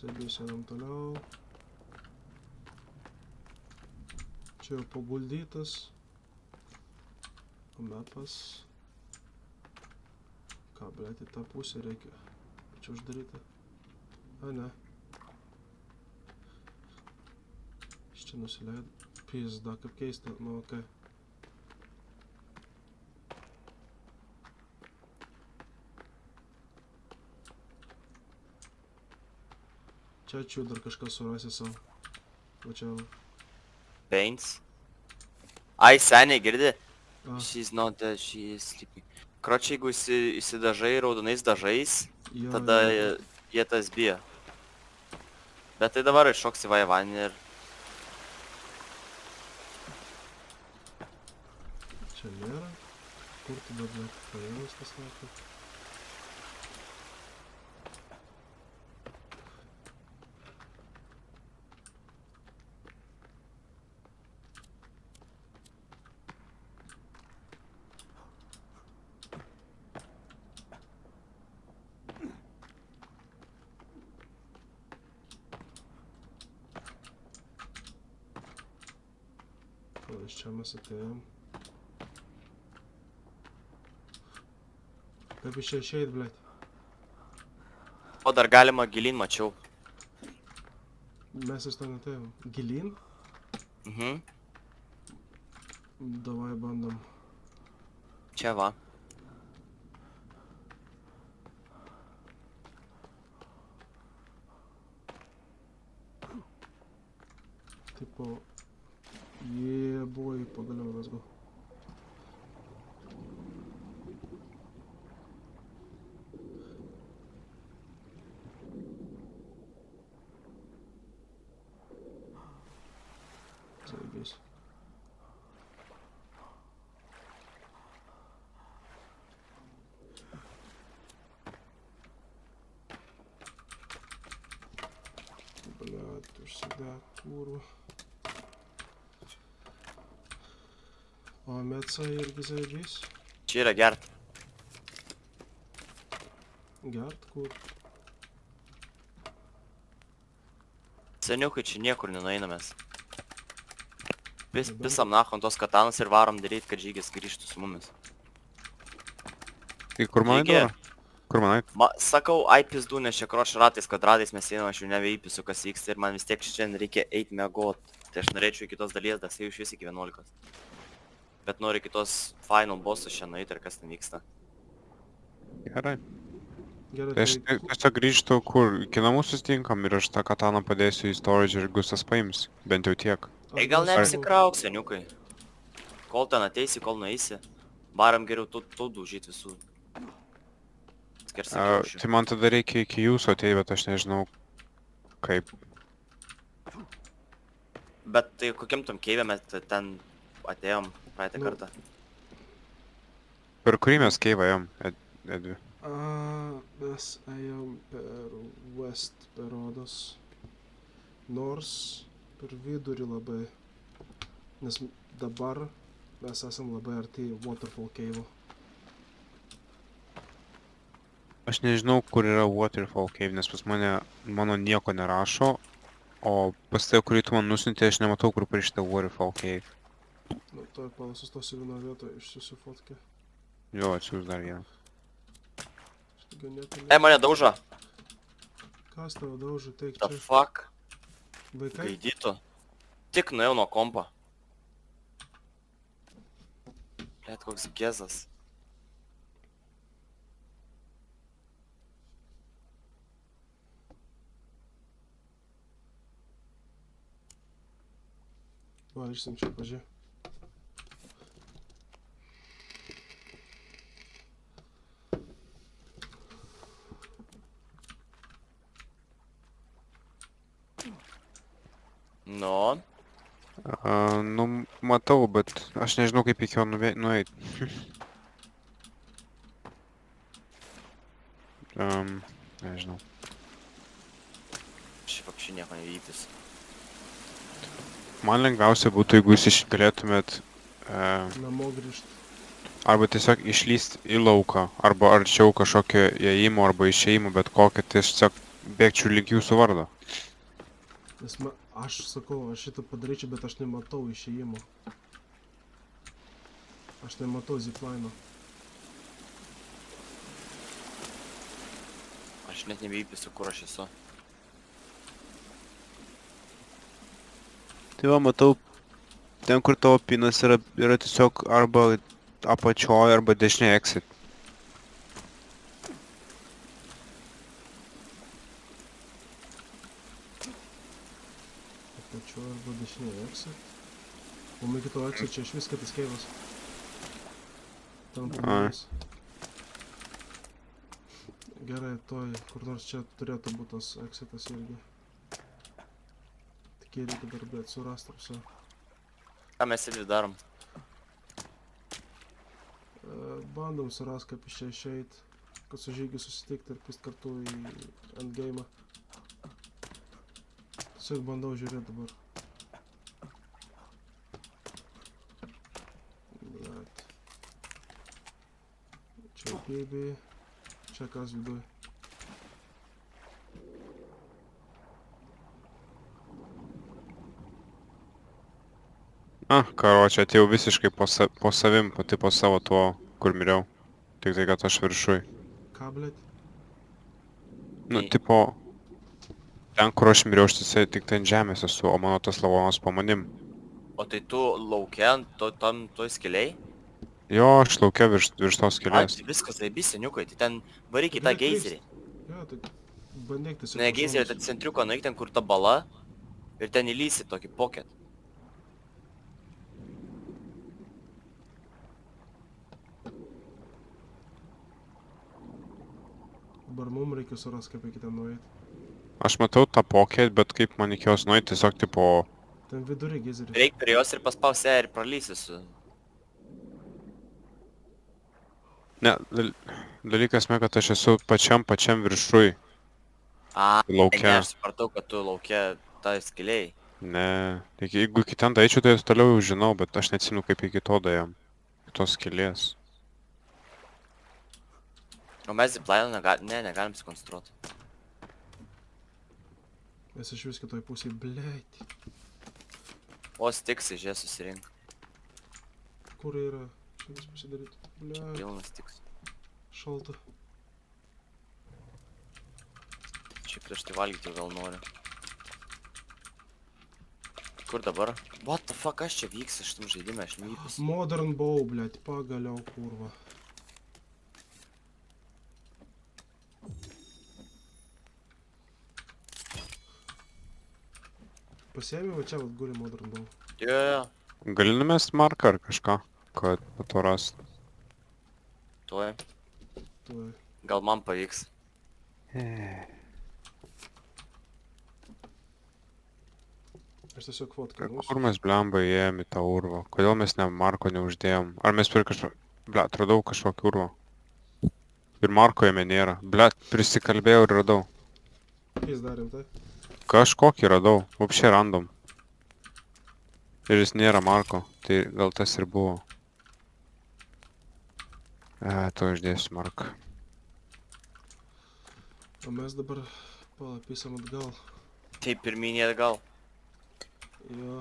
Sėdėsiam toliau. Čia jau paguldytas. Mapas. Ką, blėt, į tą pusę reikia. Čia uždaryta. A, ne. Iš čia nusileid. Pizda, kaip keista. Nu, okei. Čia dar kažkas surasi savo. Va čia. Paints. Ai, seniai, girdi? A, She's not dead, she is sleeping. Kročiai, jeigu įsidažai raudonais dažais, jo, tada jo. jie tas bijo. Bet tai dabar iššoks į vandenį ir... Čia nėra. Kur tu dabar paėmus tas laukia? Iš čia mes atėjom. Kaip iš čia išeit, blėt? O dar galima gilin, mačiau. Mes iš ten atėjom. Gilin? Mhm. Davai bandom. Čia va. Tipo... Jie buvo į pagaliau, let's go. Zaibys. Блядь, užsidėk, kurva. O metsa irgi zaibys. Čia yra gert. Gert kur. Seniukai, čia niekur nenueinamės. Nebent- Pisam nachon tos katanas ir varom daryt, kad žygis grįžtų su mumis. Tai kur man Žygi. įdaro? Kur man eit? Sakau, ai pizdu, nes čia kroč ratais, kvadratais mes einam, aš jau nebeįpisu, kas vyksta ir man vis tiek šiandien reikia eit miegot. Tai aš norėčiau iki tos dalies, dar jau iš vis iki 11. Bet noriu iki tos final bossus šiandien eit ir kas ten vyksta. Gerai. Gerai, Tai aš tai tiesiog grįžtu kur, iki namų susitinkam ir aš tą kataną padėsiu į storage ir Gustas paims. Bent jau tiek. Ei, gal aš neapsikrauk, seniukai. Kol ten ateisi, kol nueisi. Baram geriau tu dūžyt visų. Skersakiaušių. Tai man tada reikia iki jūsų ateit, bet aš nežinau kaip. Bet tai kokiam tam keivė mes ten atėjom praeitą Nu. kartą. Per kurį mes keivą ėjom, Edvi? Mes ėjom per West, per Rodos. Nors per vidurį labai. Nes dabar mes esam labai arti Waterfall Cave. Aš nežinau, kur yra Waterfall Cave, nes pas mano nieko nerašo, o pas tai, kurį tu man nusintė, aš nematau, kur parašyta Waterfall Cave. Nu, to pana sustosiu vienoje vietoje, išsiusiu fotkę. Jo, atsiūs dar vieną. Ganėtinai. Mane daužo. Kas tavo daužo, teik The čia. fuck. Vaikai? Gaidytų. Tik nuėjau nuo kompo. Blet, koks gezas. Va, išsimčiau, pažiūrėjau. Nu, Nu, matau, bet aš nežinau, kaip iki jo nueit. Nežinau. šiaip apšiai nieko nevytis. Man lengviausia būtų, jeigu jūs galėtumėt Namo grįžt. arba tiesiog išlyst į lauką, arba arčiau kažkokio įėjimo arba išėjimo, bet kokio tiesiog bėgčiau link jūsų vardo. Nes aš sakau, aš šitą padaryčiau, bet aš nematau išėjimo. Aš nematau ziplino. Aš net nebeįpisiu, kur aš esu. Tai va, matau, ten kur tavo pinas yra tiesiog arba apačioje, arba dešinėje exit. Apačioje arba dešinėje exit. O iki to exit čia iš vis kitas keivas. Ten paminės. Gerai, toj, kur nors čia turėtų būti tas exitas irgi. Tik jį reikia dar bėt surast apsa. Ką mes irgi darom? Bandom surast, kaip iš čia išeit, kad su žygiu susitikti ir pist kartu į endgame'ą. Tiesiog bandau žiūrėti dabar. Blet. Čia baby. Čia kas viduj. Karočią, atėjau visiškai po savim, pati po savo tuo, kur miriau. Tik tai, kad aš viršui. Ką, blet? Nu, Nei. tipo, ten, kur aš miriau, aš tik ten žemės esu, o mano tas lavonas po manim. O tai tu lauke, toj skiliai? Jo, aš laukia virš tos Ai, kelias. tai viskas zaibys, seniukai, tai ten varyk į tą geizerį. Jo, tai bandyk tiesiog. Ne geizerį, tai centriuką nueik ten, kur ta bala. Ir ten įlysi tokį pocket. Dabar mum reikia surast, kaip iki ten nueit. Aš matau tą pocket, bet kaip man iki jos nueit, tiesiog tipo... Ten vidurį gizerį. Reik prie jos ir paspaus ją ir pralysi su... Ne, dalykas me, kad aš esu pačiam A, ne, laukia. aš supratau, kad tu lauke tą skiliai. Ne, tik jeigu iki ten eičiau, tai toliau jau žinau, bet aš neatsimenu, kaip iki to daėjom. Iki tos skylės. O mes ziplainą negalim sukonstruoti. Mes iš vis kitoj pusėje, blėt. O stiksai, žiūrė, susirink. Kur yra? Čia vis pasidaryti. Blėt, Pilnas stiks. šalta. Čia prieš tai valgyti gal noriu. Kur dabar? What the fuck, kas čia vyksta šitam žaidime, aš neįpus. Modern bow, blėt, pagaliau, kurva. Pasiėmė, va čia vat guli modern bow. Jo, Gali numest marką ar kažką, kad po to rast. tuoj. Tuoj. Gal man pavyks. Aš tiesiog fotką Kur mes blemba įėjom į tą urvą? Kodėl mes ne marko neuždėjom? Ar mes per kažką... Ble, atradau kažkokį urvą. Ir marko jame nėra. Ble, prisikalbėjau ir radau. Jis darėm, tai? Kažkokį radau. Vapšė random. Ir jis nėra marko. Tai gal tas ir buvo. To išdėsiu marką. O mes dabar palapysam atgal. Taip, pirminė atgal. Jo.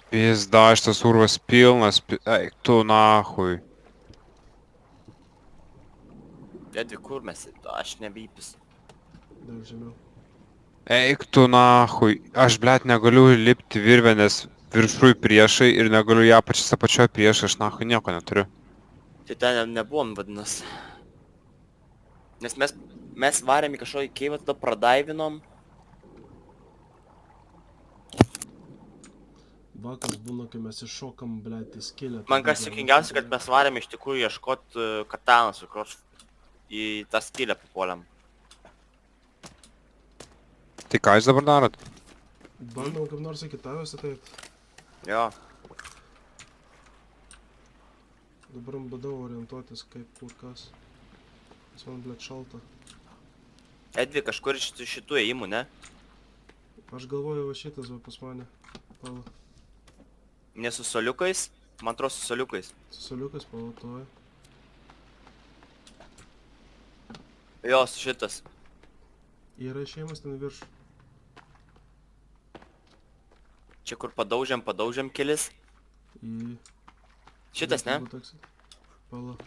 Pizda, šitas urvas pilnas. Eik tu nahui. Edvi, kur mes? Aš nebeįpis. Dar žemiau. Eik tu nahui. Aš, blet, negaliu lipti virvę, nes viršui priešai ir negaliu ją apačioje priešai. Aš nahui nieko neturiu. Tai ten nebuvom, vadinas. Nes mes varėm į kažkokį keivą, tada pradaivinom. Vakas būna, kai mes iššokam, blėt, į skylę. Man kas juokingiausia, kad mes varėm iš tikrųjų ieškot katanos, kur į tą skylę papuolėm. Tai ką jūs dabar darot? Bandom kaip nors iki tavęs ateit. Jo. Dabar bandau orientuotis kaip kur kas. Nes man, blėt, šalta. Edvi, kažkur iš šitų ėjimų, ne? Aš galvoju, va šitas va pas mane. Pala. Ne su soliukais? Man atrodo su soliukais. Su soliukas palatoja. Jo, su šitas. Yra išėjimas ten virš. Čia kur padaužiam kelis. Į... Šitas, ne? Pala.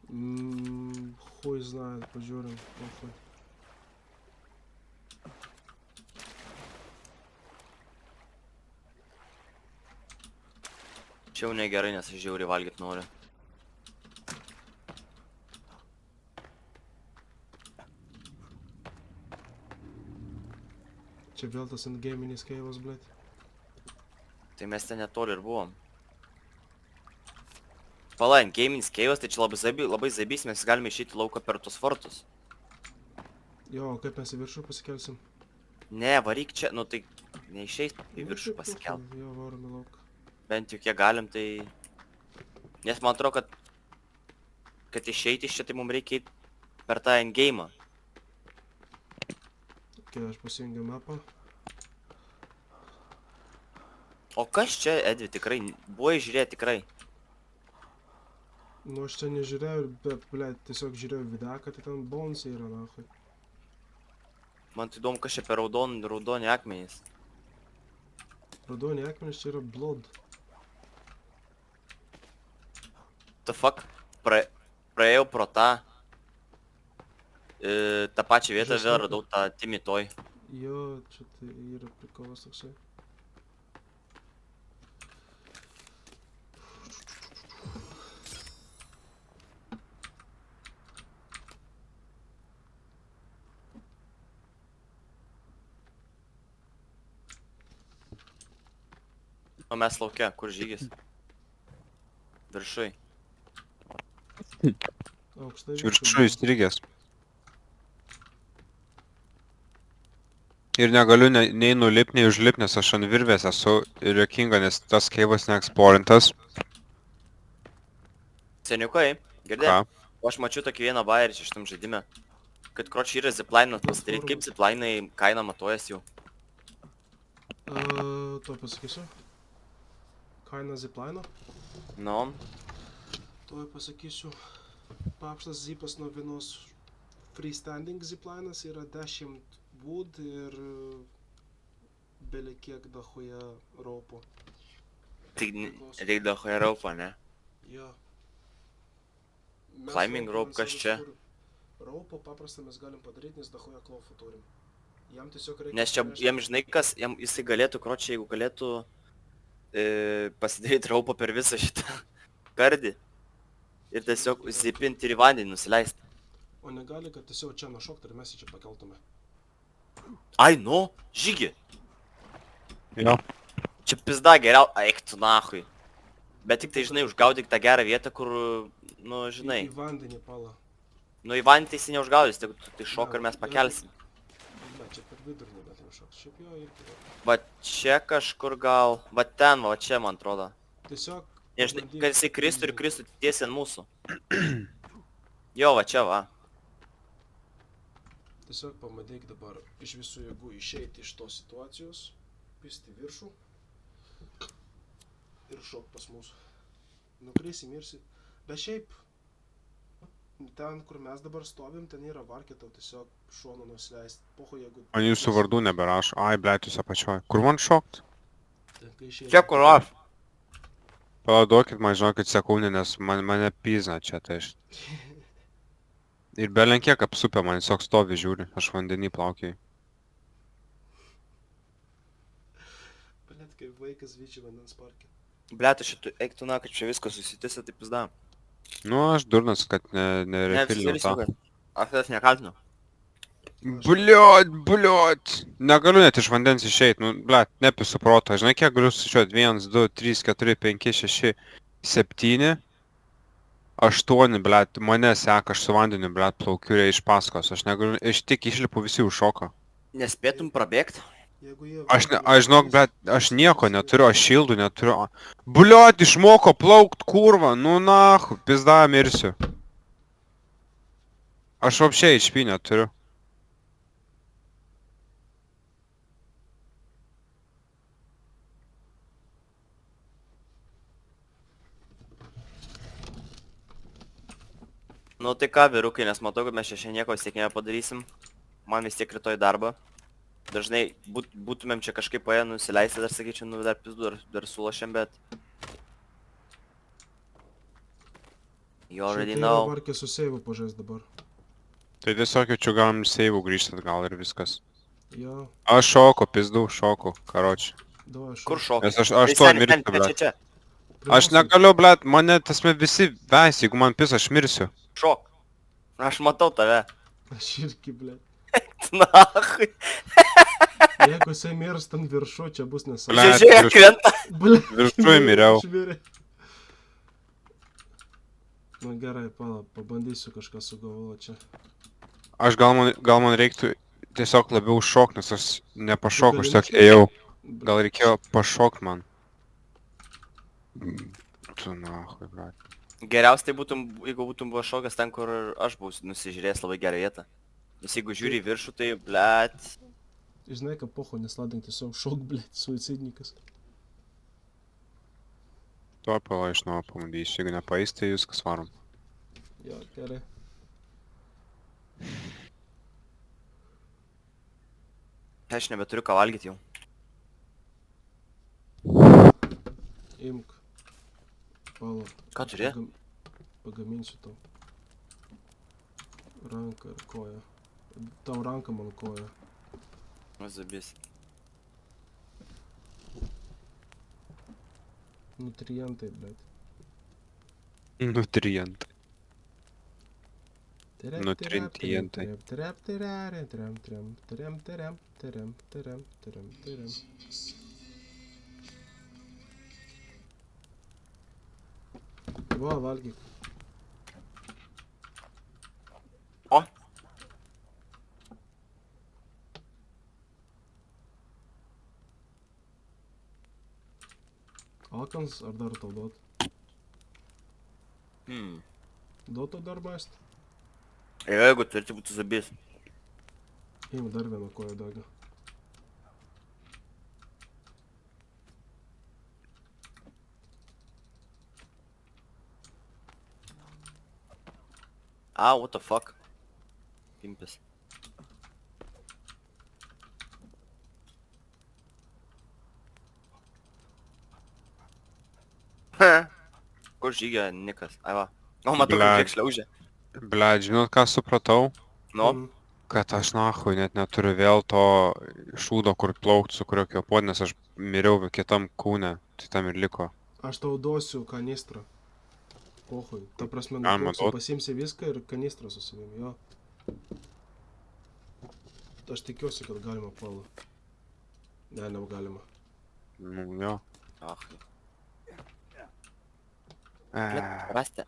Хуй знает, pažiūrim. Pofai. Čia jau negerai, nes aš žiauriai valgyt noriu. Čia vėl tas endgaminis keivas, blėt. Tai mes ten netoli ir buvom. Pala, endgaminis keivas, tai čia labai zabys, mes galime išeiti lauką per tos vartus. Jo, o kaip mes į viršų pasikelsim? Ne, varyk čia, nu tai neišeis į viršų pasikelt. Jo, varom į lauką. Bent jau kiek galim, tai... Nes man atrodo, kad išeiti iš čia, tai mums reikia eit per tą endgame'ą. Ok, aš pasijungiu mapą. O kas čia, Edvi, tikrai? Buvo žiūrėti tikrai. Nu, aš čia nežiūrėjau, bet, blėt, tiesiog žiūrėjau videką, tai ten bonusai yra, nahui. Man tai įdomu, kas čia per raudoni akmenys. Raudoni akmenys čia yra blood. The fuck? Praėjau pro tą pačią vietą, vėl radau tą timitoj. Jo, čia tai yra prikolas toksai. O mes laukia, kur žygis? Viršui. Aukštai. Viršui įstrigęs. Ir negaliu nei nulip, nei užlip, nes aš ant virvės esu ir juokinga, nes tas keivas neeksplorintas. Seniukai, girdė? Ką? O aš mačiau tokį vieną bairį šitam žaidime. Kad kročiai yra ziplainą pasidaryt, kaip ziplainai kaina matuojas jau. To pasakysiu. Kaina ziplaino. Nu, Tuoj pasakysiu. Paukštas zipas nuo vienos freestanding ziplainas yra 10 wood ir belekiek dahuja raupo. tai reikia daug Europą, ne? Jo. Climbing rope kas čia? Raupo paprastą mes galim padaryti, nes dahuja klofų turim. Jam tiesiog reikia... Nes čia, jam žinai kas, jisai galėtų, kročiai, jeigu galėtų pasidaryti raupo per visą šitą kardį. Ir tiesiog zipinti ir į vandenį nusileisti. O negali, kad tiesiog čia našokti ir mes jį čia pakeltume. Ai, nu, žygi. Jo. Čia pizda geriau, eik tu nahui. Bet tik tai, žinai, užgaudyk tą gerą vietą, kur, nu, žinai. Į vandenį pala. Nu, į vandenį tai jis neužgaudys, tai šok ir mes pakelsim. Ne, čia per vidurį nebet našoks. Šiaip jo irgi. Va čia kažkur gal, va ten, va čia, man atrodo. Tiesiog... Nežinai, kad jisai kristų ir kristų tiesiai ant mūsų. Jo, va čia, va. Tiesiog pamatyk dabar iš visų jėgų išeiti iš tos situacijos, pisti viršų ir šok pas mūsų. Nukrisi, mirsi. Bet šiaip, ten, kur mes dabar stovim, ten yra varkėtau tiesiog šono nusileist. Poho, jeigu... Man jūsų vardų neberašo. Ai, blėt, jūs apačioj. Kur man šokt? Čia kur aš. Palaudokit man, žinokit, sekundį, nes mane pizna čia, tai aš... Ir belenkiek apsupę man tiesiog stovi žiūri, aš vandenį plaukiai. Blet, kaip vaikas vyčia vandens parke. Blet, aš šitų, eik tu na, kad čia viskas susitisa, tai pizda. Nu, aš durnas, kad Ne, nerefilinu tą. Aš tas nekaltinu. Bliot! Negaliu net iš vandens išeit, nu, bliat, nepisu proto. Žinai, kiek galiu sučiuot? 1, 2, 3, 4, 5, 6, 7, 8, bliat, mane seka, aš su vandeniu, bliat, plaukiu ir iš paskos. Aš negaliu, aš tik išlipu, visi užšoka. Nespėtum prabėgt? Jeigu jie... Aš žinok, bliat, aš nieko neturiu, aš šildų neturiu. Bliot, išmoko plaukt, kurva, nu nahu, pizda, mirsiu. Aš vapšiai HP neturiu. Nu tai ką, vyrukai, nes matau, kad mes čia šiandien nieko vis tiek nepadarysim. Man vis tiek rytoj darbą. Dažnai būtumėm čia kažkaip paėję nusileisti, dar sakyčiau, nu dar pizdu, dar sulošiam, bet... You already know. Varkė su seivu pažais dabar. Tai tiesiog jaučiu galim seivų grįžti atgal ir viskas. Jo, Aš šoku, pizdu, šoku, karoči. davai aš... Kur šokai? Nes aš tuo mirsiu, blet. Čia. Aš negaliu, blet, mane tasme visi veis, jeigu man pis, aš mirsiu. Šok. Aš matau tave. Aš irgi, blet. Nahui. Jeigu jisai mirs ten viršu, čia bus nesąs. Blet, Žiūrėk, krenta. Blet. Viršuj miriau. Na gerai, pala, pabandysiu kažką sugalvoti čia. Aš gal man reiktų tiesiog labiau šokt, nes aš nepašoku, aš tiesiog ėjau. Gal reikėjo pašokt man. Tu nahui, blet. Geriausia tai būtum, jeigu būtum buvo šokas ten, kur aš buvau nusižiūrėjęs labai gerą vietą. Nes jeigu žiūri į viršų, tai, blet... Žinai, ką poho nesladink, tiesiog šok, blet, suicidnikas. Tuo pala iš naujo pabandysiu, jeigu nepaeis, tai viskas varom. Jo, gerai. Aš nebeturiu ką valgyti jau. Imk. Pala. Ką turi? Pagaminsiu tau. Ranką ir koją. Tau ranką man koją. Mazabis. Nutrientai, blet. Nutrientai. Nutrientai. Va, valgyk. O? Alkans ar dar tau duot? Duoto dar bast. Jeigu turėtų būtų zubys. Ima dar vieną koją dagą. What the fuck? Pimpis. Kur žygio Nikas? Ai va. O, matau, Blet. kad kiek šliaužia. Blet, žinot ką supratau? Nu, Kad aš nahui net neturiu vėl to šūdo, kur plaukt, su kurio kvepuot, nes aš miriau kitam kūne, tai tam ir liko. Aš tau duosiu kanistrą. Pohui. Ta prasme, Galima nuplauksim, duot. pasiimsi viską ir kanistrą su savim, jo. Aš tikiuosi, kad galima pala. Ne, negalima. Nu, jo. Blet, E, rasti.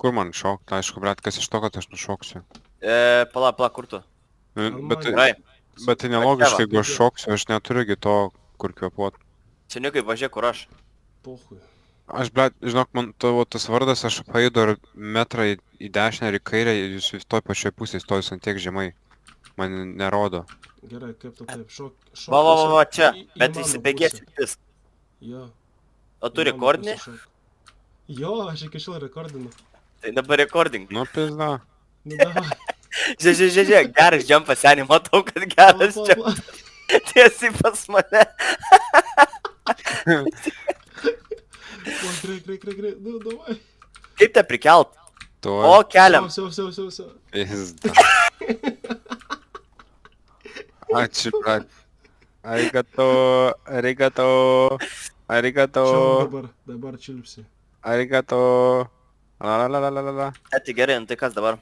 kur man šokt? Aišku, blet, kas iš to, kad aš nušoksiu? Pala, kur tu? Bet tai, Gerai. bet tai nelogiškai, jeigu aš Pradėk. šoksiu, aš neturiu to, kur kvepuot. Seniukai, važiuok, kur aš. Pohui. Aš, blet, žinok, man tavo tas vardas, aš paidu ar metrą į dešinę ar į kairę, jūs vis toj pačioj pusėje stojus ant tiek žemai. Man nerodo. Gerai, kaip tu taip šok. Va, čia. į Bet mano įsibėgėsi pusę. vis. Jo. O tu į mano rekordinį? pusę šok. Jo, aš iki šiol rekordinu. Tai dabar rekording. Nu, pizda. Nu, davai. Žiūrėk, geras džempas, seniai, matau, kad geras Pala, džempas. pala. Tiesiai pas mane. O, grei. Nu, davai. Kaip te prikelt? Tu. O, keliam. Siau. Pizda. Ačiū, blet. Arigato. Šiau dabar čilpsi. Arigato. La. Tai gerai, nu tai kas dabar?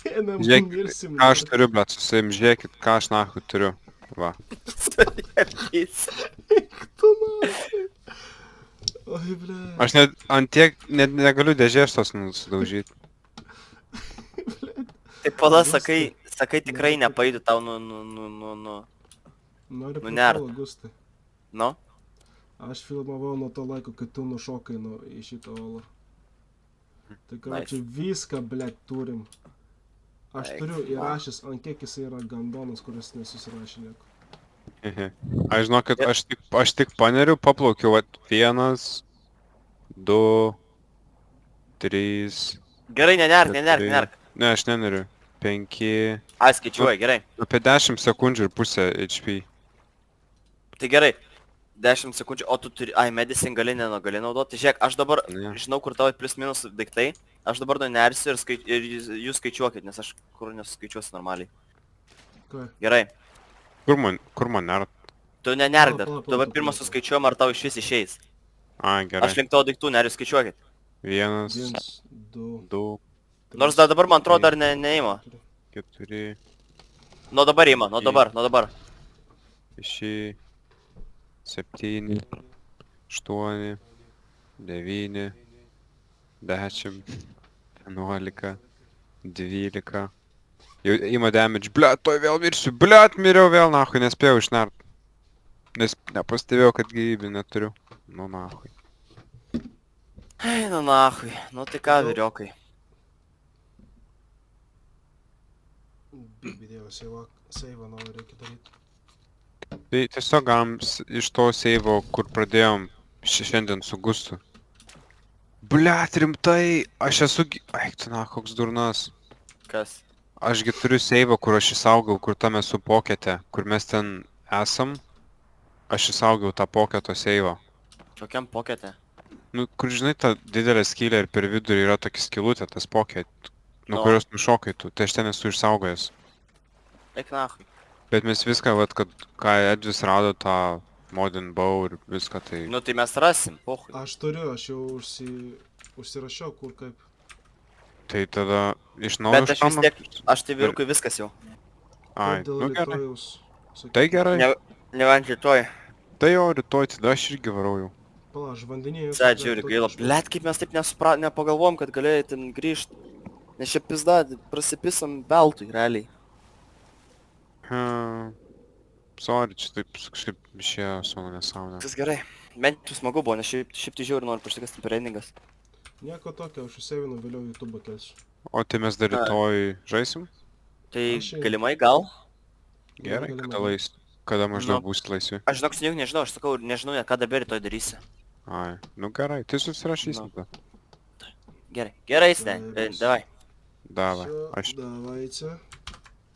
Žiūrėk, Mirsim. ką aš turiu, blet, su savim, žiūrėkit, ką aš nahui turiu. Va. Stovėpys. Tu nahui. Oi, ble. Aš net ant tiek, net negaliu dėžės tos nusidaužyti. Tai pala, Gusta. sakai tikrai nepaidu tau, nu. Noriu Nu, nert. prikolo, Gustai. Nu? Aš filmavau nuo to laiko, kai tu nušokai į šitą olą. Tai karočiui viską, blėt, turim. Aš Eik, turiu va. įrašęs, ant kiek jis yra gandonas, kuris nesusirašė nieko. Aš žinokit, aš tik paneriu, paplaukiu, vat, 1, 2, 3. Gerai, nenerk. Ne, aš neneriu. 5. Ai, skaičiuoju, gerai. Apie 10 sekundžių ir pusę HP. Tai gerai. 10 sekundžių, o tu turi, medicine gali naudoti. Žiūrėk, aš dabar Ne. žinau, kur tavo plius minus daiktai. Aš dabar nunersiu ir jūs skaičiuokit, nes aš kur nesuskaičiuosiu normaliai. Ką? Gerai. Kur man nėra? Tu nenerk dar. Pala, Dabar pirmą pala. suskaičiuojam, ar tau iš vis išeis. A, gerai. Aš link tavo daiktų neriu, skaičiuokit. 1, 1, 2, 2, 3. Nors dabar, man atrodo, dar neima. 4, Nuo dabar ima, nuo dabar. 6, 7, 8, 9, 10, 11, 12. Jau ima damage. Blet, toj vėl mirsiu. Blet, miriau vėl, nahui, nespėjau išnert. Nes nepastebėjau, kad gyvybį neturiu. Nu, nahui. Ei, nu nahui. Nu tai ką, vyriokai. Bibidėjau, seivą naują reikia daryti. Tai tiesiog galim iš to seivo, kur pradėjom šiandien su Gustu. Blet, rimtai, aš esu... Eik, tu na, koks durnas. Kas? Ašgi turiu seivą, kur aš įsaugau, kur tam esu pokete, kur mes ten esam. Aš įsaugiau tą poketo seivą. Kokiam pokete? Nu, kur žinai, ta didelė skylė ir per vidurį yra tokia skylutė, tas poket, nuo Nu. kurios nušokai tu. Tai aš ten esu išsaugojęs. Eik nahui. Bet mes viską, vat, kad ką Edvis rado tą modern bow ir viską, tai... Nu tai mes rasim, pohui. Aš turiu, aš jau užsirašiau, kur kaip. Tai tada iš naujo Bet aš vis tiek, aš tai vyrukui viskas jau. Ai, Kaip dėl nu gerai. rytojaus, sakyk. Tai gerai. Ne vien rytoj. Tai jau rytoj, tada aš irgi varau jau. Pala, aš vandenėje. Čia žiūri, gaila. Blet, kaip mes taip nepagalvom, kad galėjai ten grįžt. Nes čia pizda, prasipisam veltui, realiai. Sorry, čia taip kažkaip išėjo su mano nesąmonė. Tas gerai. Bent jau smagu buvo, nes šiaip tai žiūri, noriu paštikasti per endingas. Nieko tokio, aš užsėvinu, vėliau YouTube kelsiu. O tai mes dar rytoj žaisim? Tai Aš šiaip- galimai gal? Gerai, galimai. kada kada maždaug Nu. būsit laisvi? Aš žinok, seniau nežinau, aš sakau, nežinau, net ką dabar rytoj darysi. Ai, nu gerai, tai susirašysim. Nu. Gerai, gerai, eisite. Gerai, bus. Davai. Davai, Всё, aš давайте.